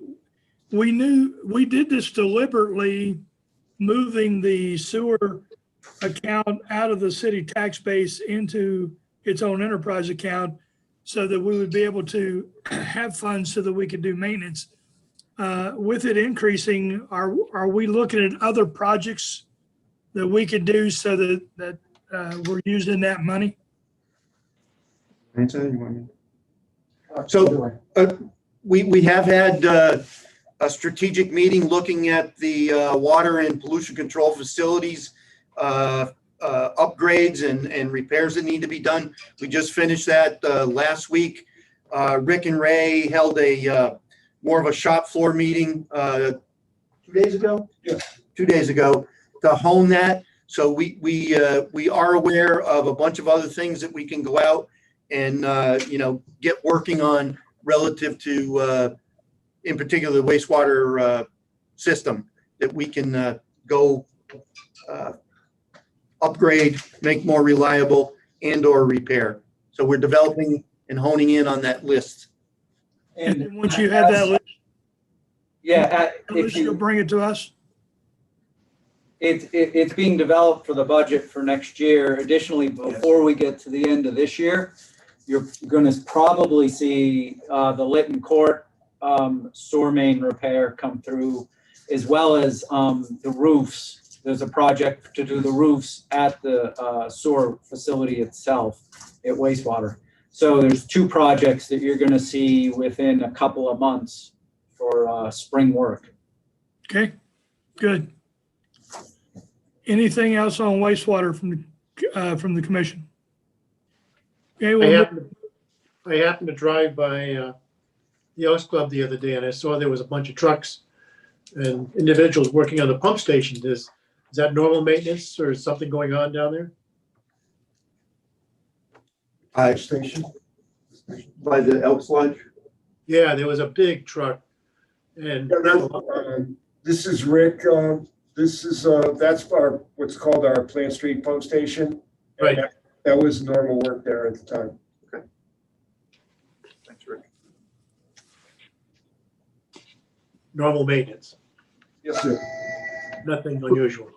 A: knew we did this deliberately, moving the sewer account out of the city tax base into its own enterprise account so that we would be able to have funds so that we could do maintenance. With it increasing, are we looking at other projects that we could do so that we're using that money?
E: So we have had a strategic meeting looking at the water and pollution control facilities, upgrades and repairs that need to be done. We just finished that last week. Rick and Ray held a more of a shop floor meeting 2 days ago?
F: Yeah.
E: 2 days ago to hone that. So we are aware of a bunch of other things that we can go out and get working on relative to in particular the wastewater system that we can go upgrade, make more reliable, and or repair. So we're developing and honing in on that list.
A: And once you have that list,
D: if
A: you'll
D: you,
A: bring it to us.
D: it's being developed for the budget for next year. Additionally, before we get to the end of this year, you're going to probably see the Lytton Court sewer main repair come through, as well as the roofs. There's a project to do the roofs at the sewer facility itself at wastewater. So there's 2 projects that you're going to see within a couple of months for spring work.
A: Okay, good. Anything else on wastewater from the commission? Okay,
H: I happened to drive by the Elks Club the other day, and I saw there was a bunch of trucks and individuals working on the pump station. Is that normal maintenance, or is something going on down there?
E: Station by the Elks Lodge.
H: Yeah, there was a big truck, and
F: This is Rick. This is that's our what's called our Plant Street pump station.
H: Right.
F: That was normal work there at the time.
E: Okay. Thanks, Rick.
H: normal maintenance,
F: Yes, sir.
H: nothing unusual.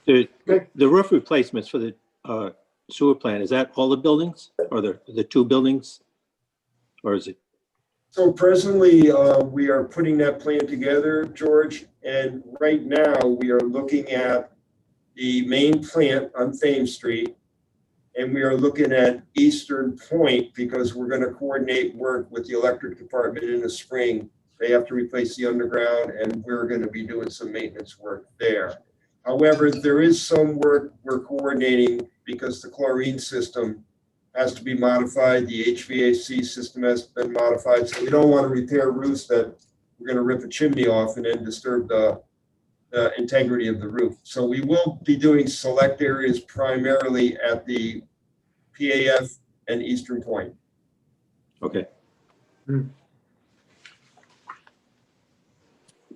B: The roof replacements for the sewer plant, is that all the buildings or the 2 buildings? Or is it?
F: So presently, we are putting that plan together, George, and right now we are looking at the main plant on Thames Street, and we are looking at Eastern Point because we're going to coordinate work with the electric department in the spring. They have to replace the underground, and we're going to be doing some maintenance work there. However, there is some work we're coordinating because the chlorine system has to be modified. The HVAC system has been modified. So we don't want to repair roofs that we're going to rip a chimney off and then disturb the integrity of the roof. So we will be doing select areas primarily at the PAF and Eastern Point.
B: Okay.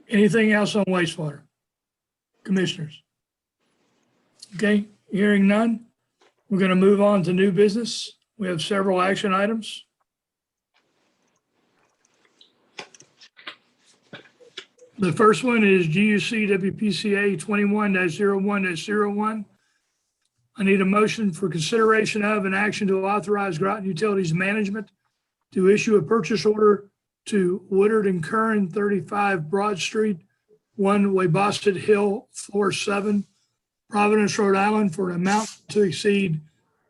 A: Anything else on wastewater? Commissioners? Okay, hearing none. We're going to move on to new business. We have several action items. The first one is GUC WPCA 21-01-01. I need a motion for consideration of an action to authorize Groton Utilities Management to issue a purchase order to Woodard and Curran 35 Broad Street, 1 Weybosset Hill, floor 7, Providence, Rhode Island, for an amount to exceed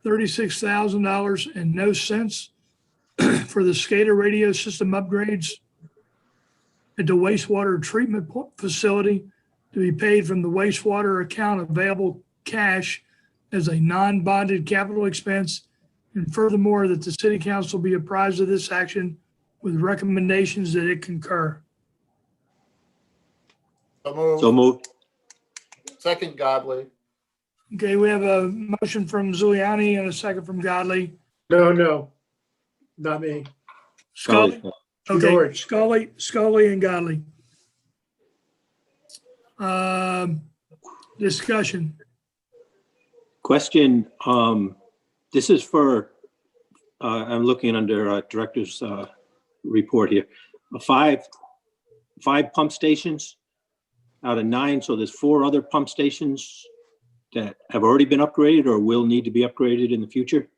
A: $36,000 and no cents for the SCADA radio system upgrades at the wastewater treatment facility to be paid from the wastewater account available cash as a non-bonded capital expense. And furthermore, that the city council be apprised of this action with recommendations that it concur.
B: So moved.
C: Second, Godly.
A: Okay, we have a motion from Zuliani and a second from Godley.
H: No, not me.
A: Scully? Okay,
H: George.
A: Scully and Godley. Discussion.
B: Question, this is for, I'm looking under director's report here. Five pump stations out of 9, so there's 4 other pump stations that have already been upgraded or will need to be upgraded in the future?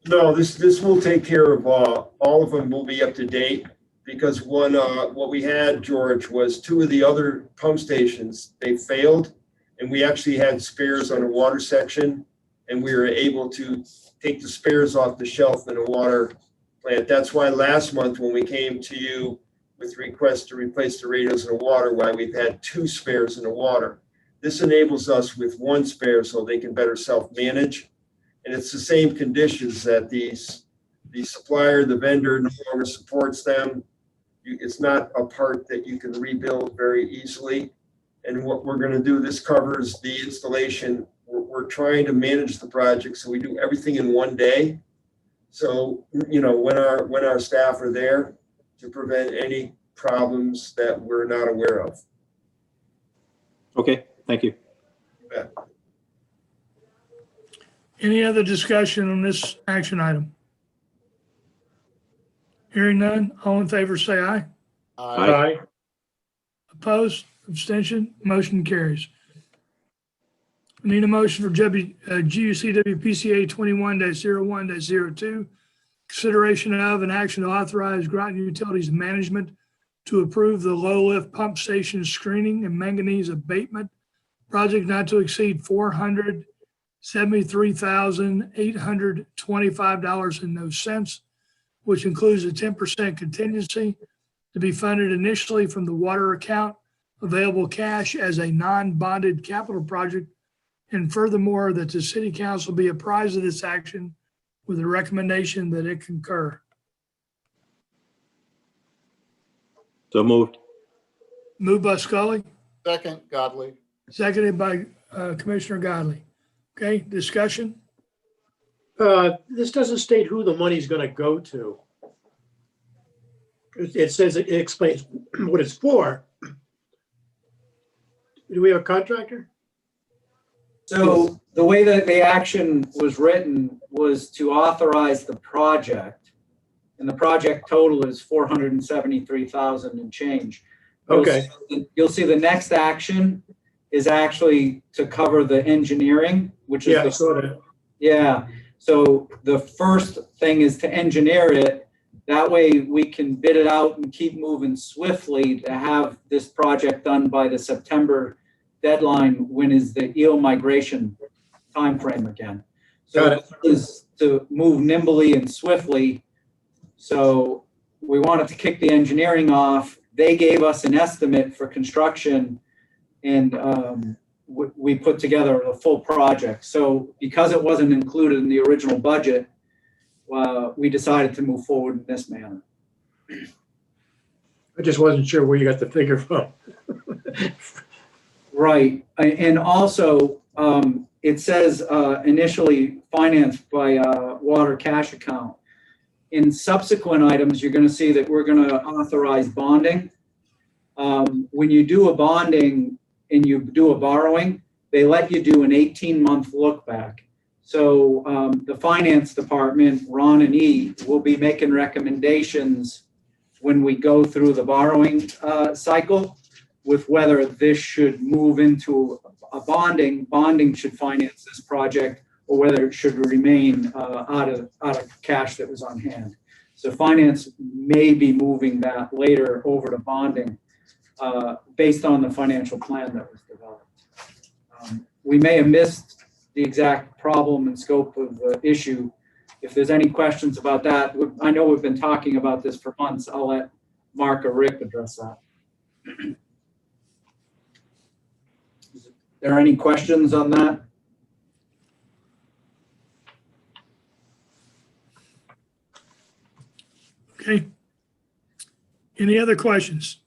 F: No, this will take care of, all of them will be up to date, because what we had, George, was 2 of the other pump stations, they failed, and we actually had spares on a water section, and we were able to take the spares off the shelf in a water plant. That's why last month when we came to you with requests to replace the radios in the water, why we've had 2 spares in the water. This enables us with 1 spare so they can better self-manage. And it's the same conditions that the supplier, the vendor no longer supports them. It's not a part that you can rebuild very easily. And what we're gonna do, this covers the installation. We're trying to manage the project, so we do everything in 1 day. So, you know, when our staff are there to prevent any problems that we're not aware of.
B: Okay, thank you.
F: Yeah.
A: Any other discussion on this action item? Hearing none, all in favor say aye.
B: Aye.
A: Opposed, abstention, motion carries. I need a motion for GUCWPCA 21-01-02, consideration of an action to authorize Groton Utilities Management to approve the low lift pump station screening and manganese abatement project not to exceed $473,825.00, which includes a 10% contingency to be funded initially from the water account available cash as a non-bonded capital project. And furthermore, that the city council be apprised of this action with a recommendation that it concur.
B: So moved.
A: Moved by Scully,
C: Second, Godly.
A: seconded by Commissioner Godley. Okay, discussion?
H: This doesn't state who the money's gonna go to. It says, it explains what it's for. Do we have a contractor?
D: So the way that the action was written was to authorize the project, and the project total is 473,000 and change.
H: Okay.
D: You'll see the next action is actually to cover the engineering, which is
H: Yeah, I saw that.
D: yeah. So the first thing is to engineer it. That way we can bid it out and keep moving swiftly to have this project done by the September deadline, when is the EO migration timeframe again. So
H: Got it.
D: this is to move nimbly and swiftly. So we wanted to kick the engineering off. They gave us an estimate for construction, and we put together a full project. So because it wasn't included in the original budget, we decided to move forward in this manner.
H: I just wasn't sure where you got the figure from.
D: Right, and also, it says initially financed by water cash account. In subsequent items, you're gonna see that we're gonna authorize bonding. When you do a bonding and you do a borrowing, they let you do an 18-month look back. So the finance department, Ron and E, will be making recommendations when we go through the borrowing cycle, with whether this should move into a bonding should finance this project, or whether it should remain out of cash that was on hand. So finance may be moving that later over to bonding based on the financial plan that was developed. We may have missed the exact problem and scope of the issue. If there's any questions about that, I know we've been talking about this for months. I'll let Mark or Rick address that. there any questions on that?
A: Okay. Any other questions?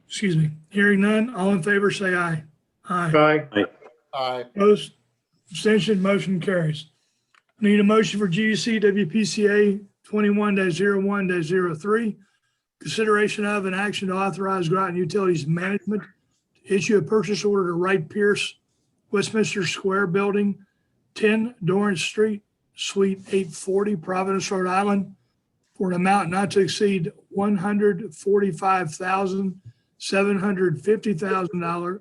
A: Excuse me. Hearing none, all in favor, say aye. Aye.
H: Aye.
C: Aye.
A: Opposed? Abstention? Motion carries. Need a motion for GUC WPCA 21-01-03. Consideration of an action to authorize Groton Utilities Management to issue a purchase order to Wright Pierce, Westminster Square Building, 10 Dorrance Street, Suite 840, Providence, Rhode Island, for an amount not to exceed $145,750,000.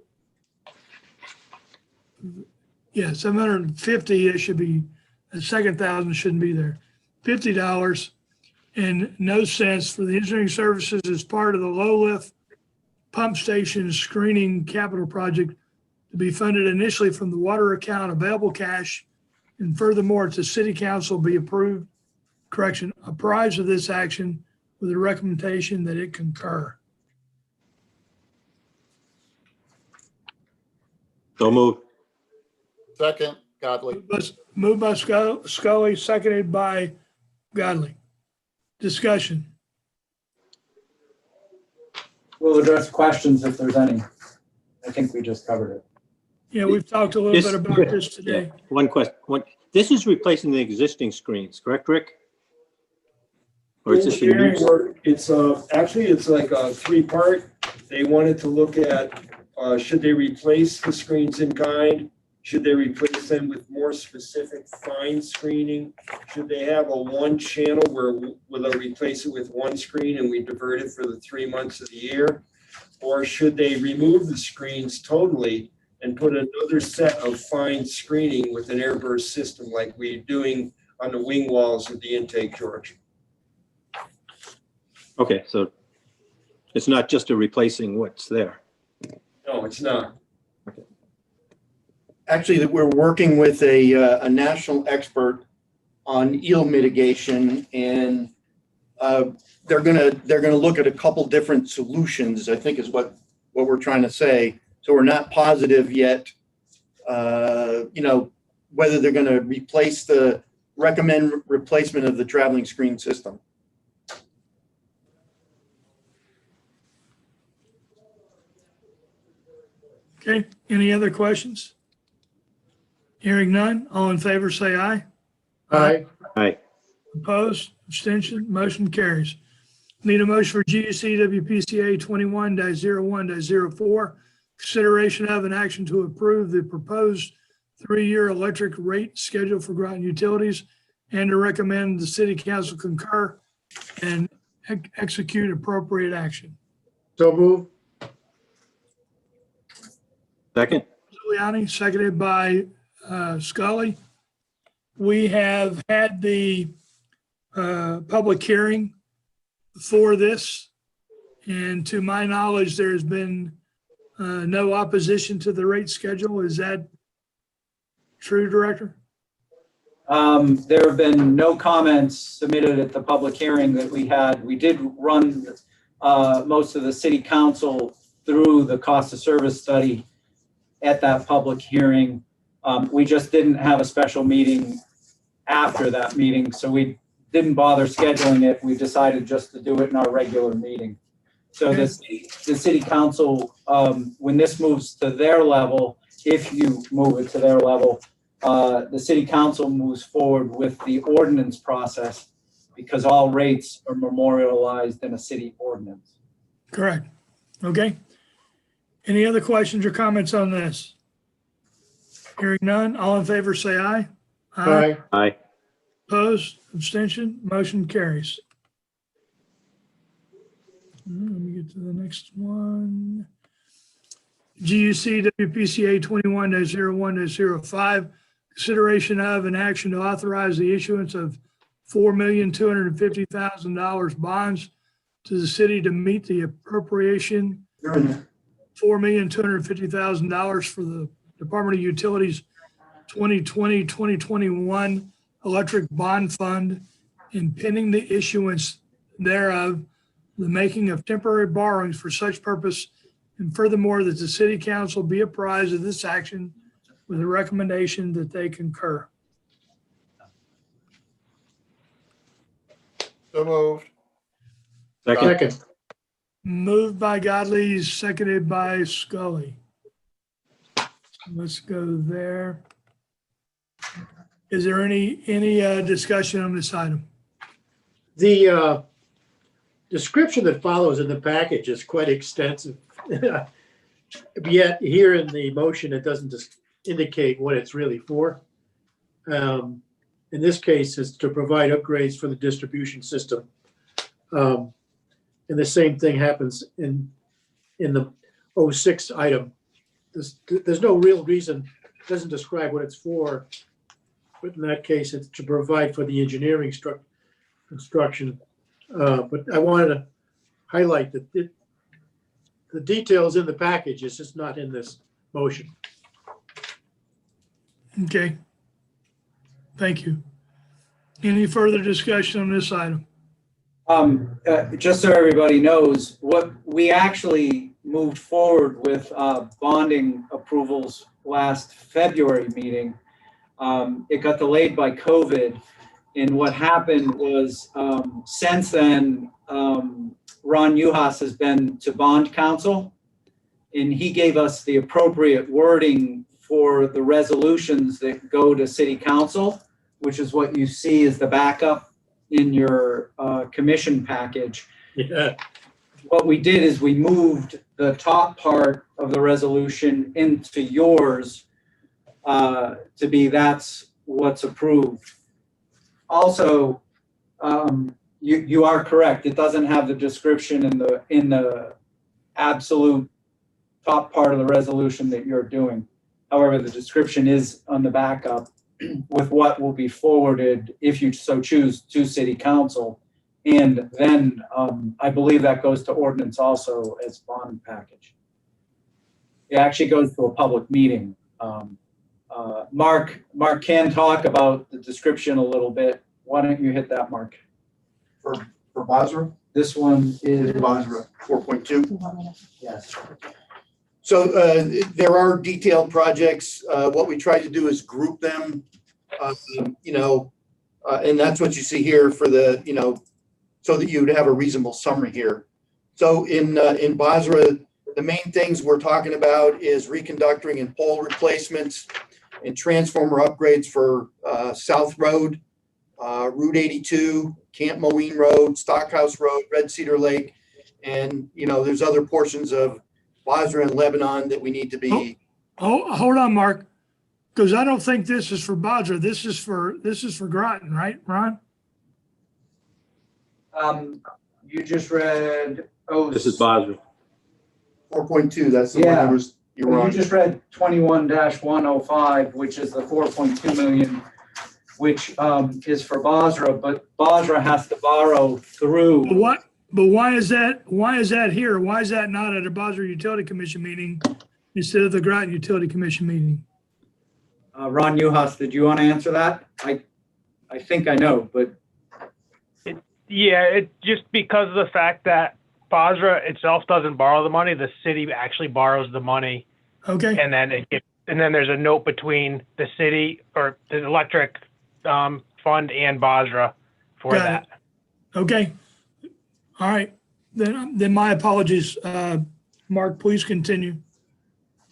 A: Yeah, 750, it should be, the second thousand shouldn't be there. $50 and no cents for the engineering services as part of the low lift pump station screening capital project to be funded initially from the water account available cash. And furthermore, to city council be approved, apprised of this action with a recommendation that it concur.
B: So moved.
C: Second, Godly.
A: Moved by Scully, seconded by Godly. Discussion.
D: We'll address questions if there's any. I think we just covered it.
A: Yeah, we've talked a little bit about this today.
B: Yeah, one question. This is replacing the existing screens, correct, Rick? Or is this a new?
F: Engineering work, it's actually, it's like a three-part. They wanted to look at, should they replace the screens in kind? Should they replace them with more specific fine screening? Should they have a one channel where will they replace it with one screen and we divert it for the 3 months of the year? Or should they remove the screens totally and put another set of fine screening with an airburst system like we're doing on the wing walls of the intake, George?
B: Okay, so it's not just a replacing what's there.
F: No, it's not.
E: Actually, that we're working with a national expert on eel mitigation, and they're gonna look at a couple different solutions, I think is what we're trying to say. So we're not positive yet, whether they're gonna recommend replacement of the traveling screen system.
A: Okay, any other questions? Hearing none, all in favor say aye.
H: Aye.
B: Aye.
A: Opposed, abstention, motion carries. Need a motion for GUC WPCA 21-01-04. Consideration of an action to approve the proposed 3-year electric rate schedule for Groton Utilities and to recommend the city council concur and execute appropriate action.
H: So move.
B: Second?
A: Giuliani, seconded by Scully. We have had the public hearing for this, and to my knowledge, there's been no opposition to the rate schedule. Is that true, Director?
D: There have been no comments submitted at the public hearing that we had. We did run most of the city council through the cost of service study at that public hearing. We just didn't have a special meeting after that meeting, so we didn't bother scheduling it. We decided just to do it in our regular meeting. So the city council, when this moves to their level, if you move it to their level, the city council moves forward with the ordinance process because all rates are memorialized in a city ordinance.
A: Correct. Okay. Any other questions or comments on this? Hearing none, all in favor say aye.
H: Aye.
B: Aye.
A: Opposed, abstention, motion carries. Let me get to the next one. GUC WPCA 21-01-05, consideration of an action to authorize the issuance of $4,250,000 bonds to the city to meet the appropriation $4,250,000 for the Department of Utilities 2020-2021 electric bond fund, and pending the issuance thereof, the making of temporary borrowings for such purpose And furthermore, that the city council be apprised of this action with a recommendation that they concur.
C: So moved.
B: Second,
H: Second,
A: Moved by Godley, seconded by Scully. Let's go there. Is there any discussion on this item?
H: the description that follows in the package is quite extensive. Yet here in the motion, it doesn't just indicate what it's really for. In this case, it's to provide upgrades for the distribution system. And the same thing happens in the 06 item. There's no real reason, it doesn't describe what it's for. But in that case, it's to provide for the engineering construction. But I wanted to highlight that the details in the package is just not in this motion.
A: Okay. Thank you. Any further discussion on this item?
D: Just so everybody knows, what we actually moved forward with bonding approvals last February meeting. It got delayed by COVID. And what happened was, since then, Ron Uhas has been to bond council, and he gave us the appropriate wording for the resolutions that go to city council, which is what you see as the backup in your commission package.
H: Yeah.
D: What we did is we moved the top part of the resolution into yours to be that's what's approved. Also, you are correct. It doesn't have the description in the absolute top part of the resolution that you're doing. However, the description is on the backup with what will be forwarded, if you so choose, to city council. And then I believe that goes to ordinance also as bond package. It actually goes to a public meeting. Mark can talk about the description a little bit. Why don't you hit that, Mark?
E: For Basra?
D: This one is
E: Basra, 4.2.
D: Yes.
E: So there are detailed projects. What we try to do is group them, and that's what you see here for the, so that you would have a reasonable summary here. So in Basra, the main things we're talking about is reconductoring and pole replacements and transformer upgrades for South Road, Route 82, Camp Moline Road, Stockhouse Road, Red Cedar Lake, and there's other portions of Basra and Lebanon that we need to be.
A: Hold on, Mark, because I don't think this is for Basra. This is for Groton, right, Ron?
D: You just read. Oh,
B: this is Basra.
E: 4.2. That's the one
D: Yeah.
E: that was you're
D: Well,
E: on.
D: you just read 21-105, which is the 4.2 million, which is for Basra, but Basra has to borrow through.
A: But why is that? Why is that here? Why is that not at a Basra Utility Commission meeting instead of the Groton Utility Commission meeting?
D: Ron Uhas, did you want to answer that? I think I know, but
L: Yeah, it's just because of the fact that Basra itself doesn't borrow the money, the city actually borrows the money,
A: Okay,
L: and then there's a note between the city or the electric fund and Basra for
A: Got
L: that.
A: okay. All right, then my apologies. Mark, please continue.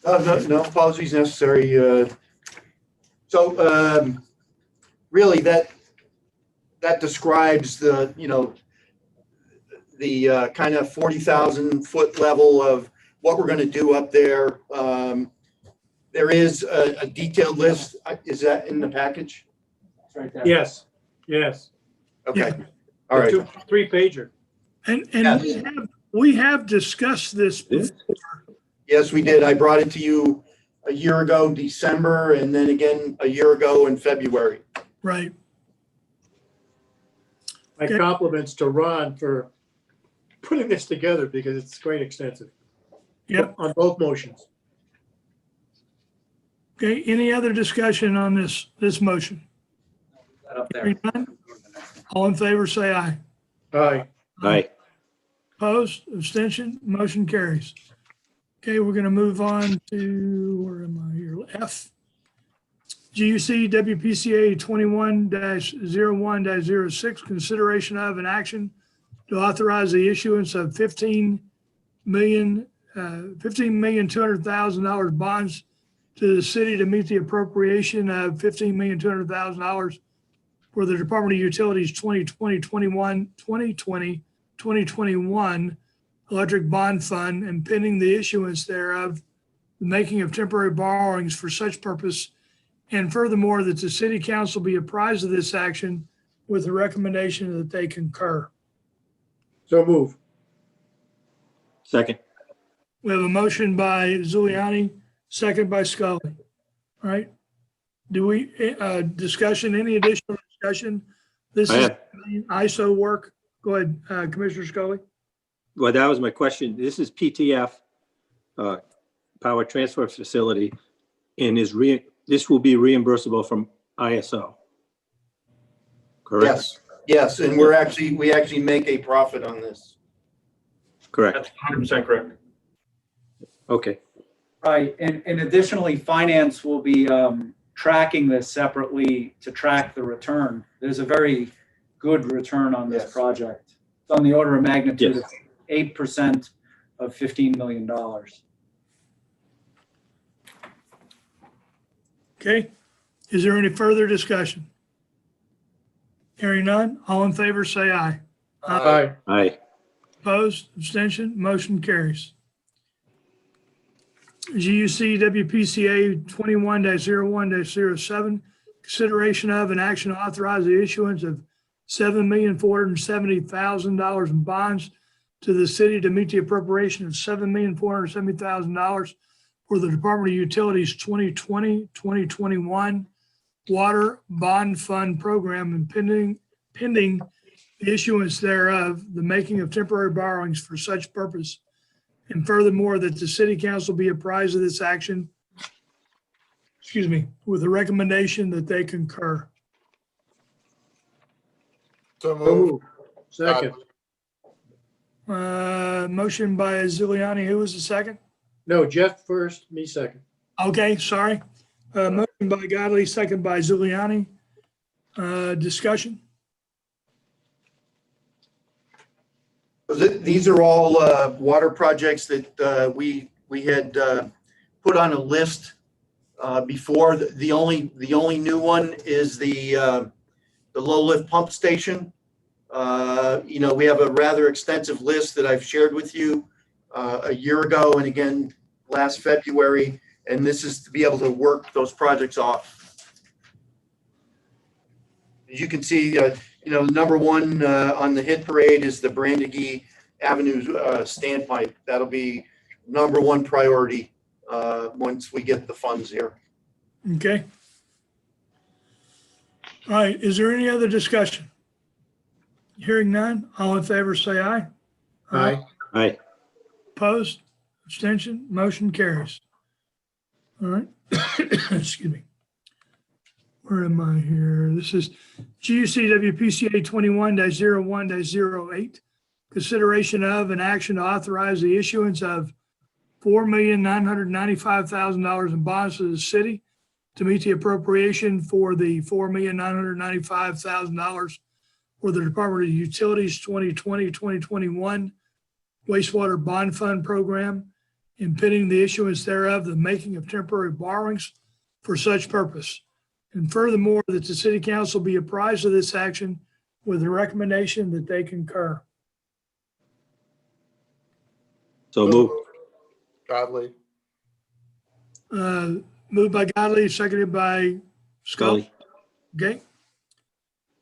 E: No apologies necessary. So really that describes the, the kind of 40,000 foot level of what we're going to do up there. There is a detailed list. Is that in the package?
D: it's right there.
H: Yes.
E: Okay.
A: Yeah.
E: All right.
H: 3-pager.
A: And
E: Yes.
A: we have discussed this before.
E: Yes, we did. I brought it to you a year ago, December, and then again a year ago in February.
A: Right.
H: My
A: Okay.
H: compliments to Ron for putting this together because it's quite extensive.
A: Yep.
H: On both motions.
A: Okay, any other discussion on this motion?
D: That up there.
A: Hearing none, all in favor, say aye.
H: Aye.
B: Aye.
A: Opposed, abstention, motion carries. Okay, we're going to move on to, where am I here? F. GUC WPCA 21-01-06, consideration of an action to authorize the issuance of $15,200,000 bonds to the city to meet the appropriation of $15,200,000 for the Department of Utilities 2021 electric bond fund and pending the issuance thereof, the making of temporary borrowings for such purpose. And furthermore, that the city council be apprised of this action with the recommendation that they concur.
H: So move.
B: Second.
A: We have a motion by Zuliani, second by Scully. All right. Do we, discussion, any additional discussion? This
B: I
A: is
B: have.
A: ISO work. Go ahead, Commissioner Scully.
B: Well, that was my question. This is PTF, Power Transfer Facility, and this will be reimbursable from ISO. Correct?
E: Yes, yes, and we actually make a profit on this.
B: Correct.
J: That's 100% correct.
B: Okay.
D: Right, and additionally, finance will be tracking this separately to track the return. There's a very good return on this
E: Yes.
D: project. It's on the order of magnitude
B: Yes.
D: of 8% of $15 million.
A: Okay. Is there any further discussion? Hearing none, all in favor, say aye.
H: Aye.
B: Aye.
A: Opposed, abstention, motion carries. GUC WPCA 21-01-07, consideration of an action to authorize the issuance of $7,470,000 in bonds to the city to meet the appropriation of $7,470,000 for the Department of Utilities 2020-2021 Water Bond Fund Program and pending the issuance thereof, the making of temporary borrowings for such purpose. And furthermore, that the city council be apprised of this action, with a recommendation that they concur.
C: So
H: So
C: move.
H: move. Second.
A: Motion by Zuliani. Who was the second?
H: No, Jeff first, me second.
A: Okay, sorry. Motion by Godley, second by Zuliani. Discussion?
E: These are all water projects that we had put on a list before. The only new one is the low lift pump station. We have a rather extensive list that I've shared with you a year ago and again last February, and this is to be able to work those projects off. As you can see, number one on the hit parade is the Brandegee Avenue standpipe. That'll be number one priority once we get the funds here.
A: Okay. All right, is there any other discussion? Hearing none, all in favor say aye.
H: Aye.
B: Aye.
A: Opposed, abstention, motion carries. All right, excuse me. Where am I here? This is GUC WPCA 21-01-08. Consideration of an action to authorize the issuance of $4,995,000 in bonds to the city to meet the appropriation for the $4,995,000 for the Department of Utilities 2020-2021 wastewater bond fund program, and pending the issuance thereof, the making of temporary borrowings for such purpose. And furthermore, that the city council be apprised of this action with a recommendation that they concur.
B: So move.
C: Godley.
A: Moved by Godley, seconded by Scully. Okay.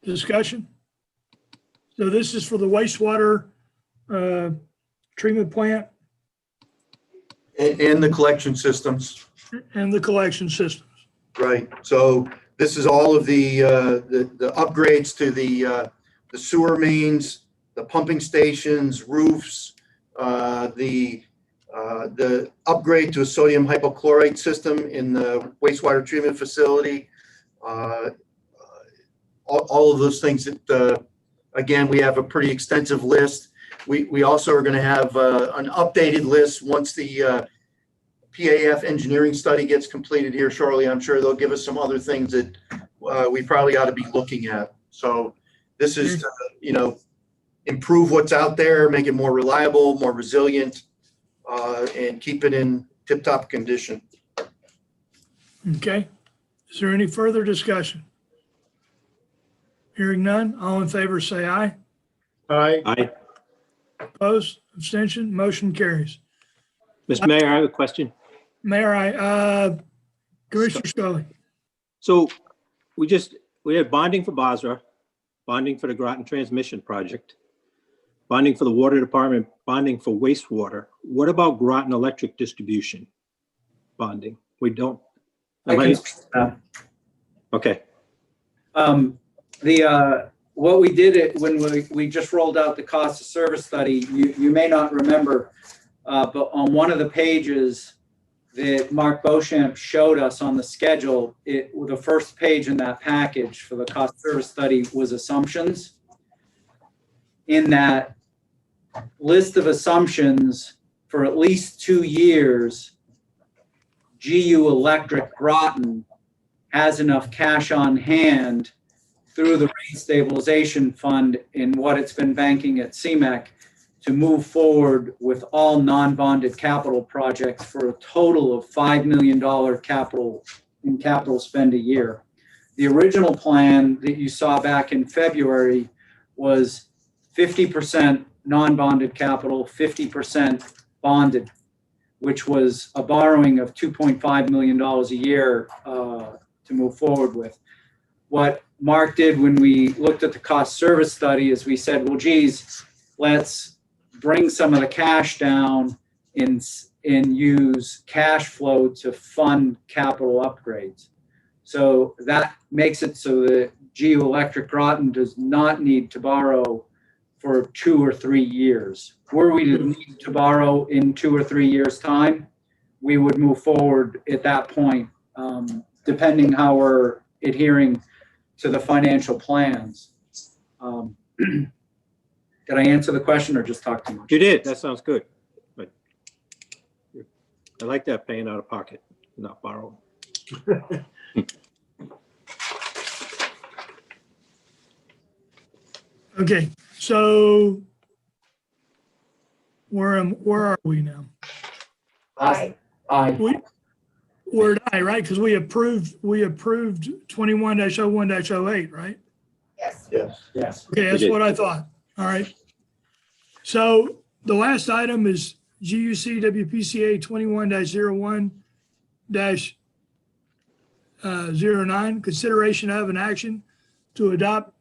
A: Discussion. So this is for the wastewater treatment plant
E: And the collection systems.
A: and the collection systems.
E: Right, so this is all of the upgrades to the sewer mains, the pumping stations, roofs, the upgrade to a sodium hypochlorite system in the wastewater treatment facility. All of those things that, again, we have a pretty extensive list. We also are going to have an updated list once the PAF engineering study gets completed here shortly, I'm sure they'll give us some other things that we probably ought to be looking at. So this is, to, you know, improve what's out there, make it more reliable, more resilient, and keep it in tip-top condition.
A: Okay. Is there any further discussion? Hearing none, all in favor say aye.
H: Aye.
B: Aye.
A: Opposed, abstention, motion carries.
B: Mr. Mayor, I have a question.
A: Mayor, Commissioner Scully.
B: So we have bonding for Basra, bonding for the Groton Transmission Project, bonding for the Water Department, bonding for wastewater. What about Groton Electric Distribution bonding? We don't. Okay.
D: What we did it when we just rolled out the cost of service study, you may not remember, but on one of the pages that Mark Beauchamp showed us on the schedule, the first page in that package for the cost of service study was assumptions. In that list of assumptions, for at least 2 years, GU Electric Groton has enough cash on hand through the rate stabilization fund in what it's been banking at CMEC to move forward with all non-bonded capital projects for a total of $5 million capital spend a year. The original plan that you saw back in February was 50% non-bonded capital, 50% bonded, which was a borrowing of $2.5 million a year to move forward with. What Mark did when we looked at the cost service study is we said, well, geez, let's bring some of the cash down and use cash flow to fund capital upgrades. So that makes it so that GU Electric Groton does not need to borrow for 2 or 3 years. Were we to need to borrow in 2 or 3 years' time, we would move forward at that point, depending how we're adhering to the financial plans. Did I answer the question or just talk too much?
B: You did. That sounds good. But I like that, paying out of pocket, not borrowing.
A: Okay, so where are we now?
D: Aye.
A: We're at I, right? Because we approved 21-01-08, right?
K: Yes.
C: Yes.
D: Yes.
A: Okay, that's what I thought. All right. So the last item is GUC WPCA 21-01-09, consideration of an action to adopt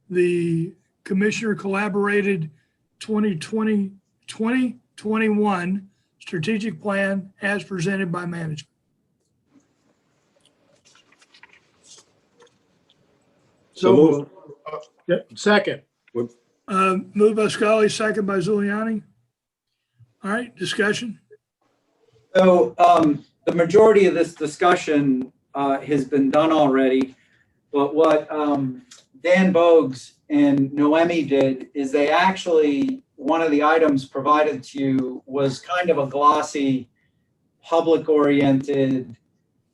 A: the Commissioner Collaborated 2020-2021 strategic plan as presented by management.
B: So moved.
H: Yep, second.
A: Moved by Scully, second by Zuliani. All right, discussion.
D: So the majority of this discussion has been done already, but what Dan Bogues and Noemi did is they actually, one of the items provided to you was kind of a glossy, public-oriented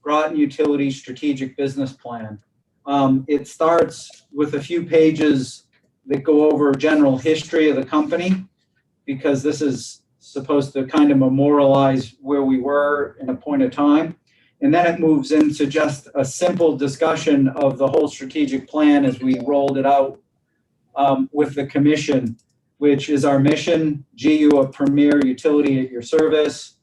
D: Groton Utility Strategic Business Plan. It starts with a few pages that go over general history of the company, because this is supposed to kind of memorialize where we were in a point of time. And then it moves into just a simple discussion of the whole strategic plan as we rolled it out with the commission, which is our mission, GU, a premier utility at your service,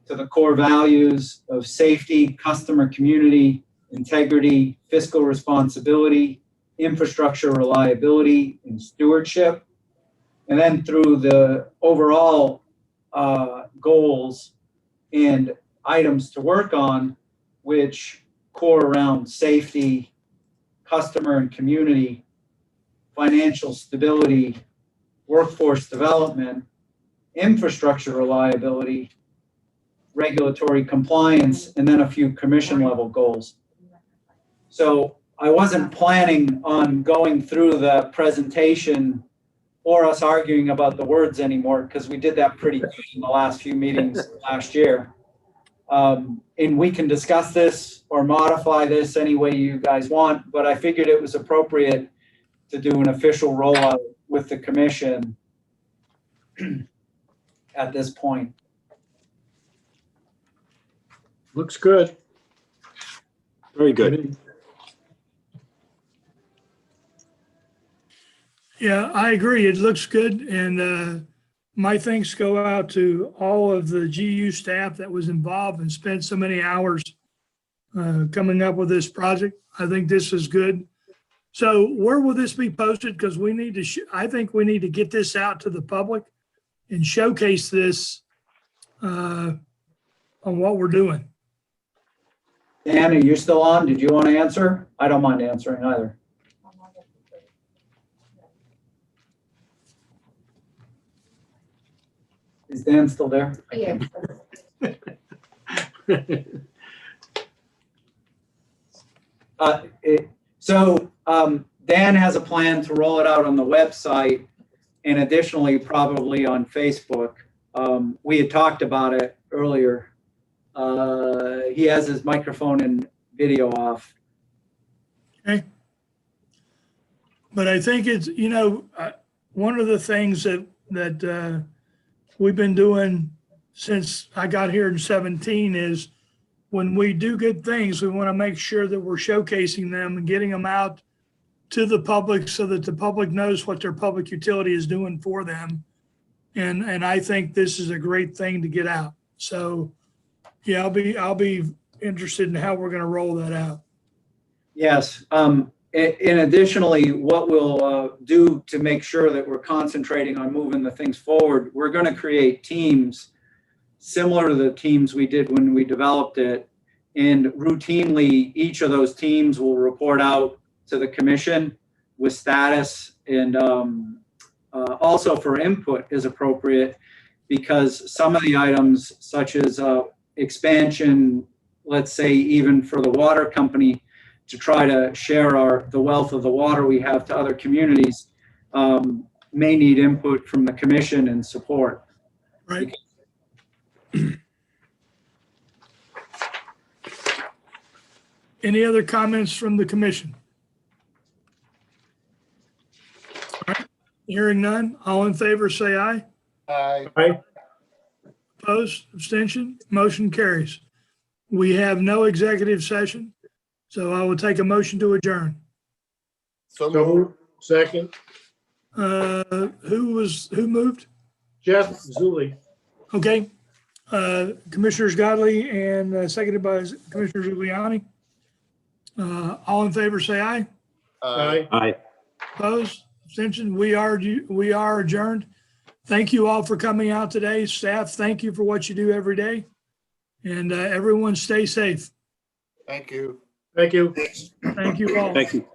D: to the core values of safety, customer community, integrity, fiscal responsibility, infrastructure reliability, and stewardship. And then through the overall goals and items to work on, which core around safety, customer and community, financial stability, workforce development, infrastructure reliability, regulatory compliance, and then a few commission level goals. So I wasn't planning on going through the presentation or us arguing about the words anymore, because we did that pretty good in the last few meetings last year. And we can discuss this or modify this any way you guys want, but I figured it was appropriate to do an official rollout with the commission at this point.
H: Looks good.
B: Very good.
A: Yeah, I agree. It looks good. And my thanks go out to all of the GU staff that was involved and spent so many hours coming up with this project. I think this is good. So where will this be posted? Because we need to, I think we need to get this out to the public and showcase this on what we're doing.
D: Dan, are you still on? Did you want to answer? I don't mind answering either. Is Dan still there?
K: Yeah.
D: Dan has a plan to roll it out on the website and additionally probably on Facebook. We had talked about it earlier. He has his microphone and video off.
A: Okay. But I think it's, you know, one of the things that we've been doing since I got here in 17 is when we do good things, we want to make sure that we're showcasing them and getting them out to the public so that the public knows what their public utility is doing for them. And I think this is a great thing to get out. So yeah, I'll be interested in how we're going to roll that out.
D: Yes. And additionally, what we'll do to make sure that we're concentrating on moving the things forward, we're going to create teams similar to the teams we did when we developed it. And routinely, each of those teams will report out to the commission with status and also for input is appropriate, because some of the items such as expansion, let's say even for the water company, to try to share the wealth of the water we have to other communities, may need input from the commission and support.
A: Right. Any other comments from the commission? All right. Hearing none, all in favor say aye.
C: Aye.
A: Opposed, abstention, motion carries. We have no executive session, so I will take a motion to adjourn.
C: So moved.
H: So, second,
A: Who moved?
H: Jeff Zulli.
A: Okay. Commissioners Godley and seconded by Commissioner Giuliani. All in favor say aye.
H: Aye.
B: Aye.
A: Opposed, abstention, we are adjourned. Thank you all for coming out today. Staff, thank you for what you do every day. And everyone stay safe.
C: Thank you.
H: Thank you.
A: Thank you all.
B: Thank you.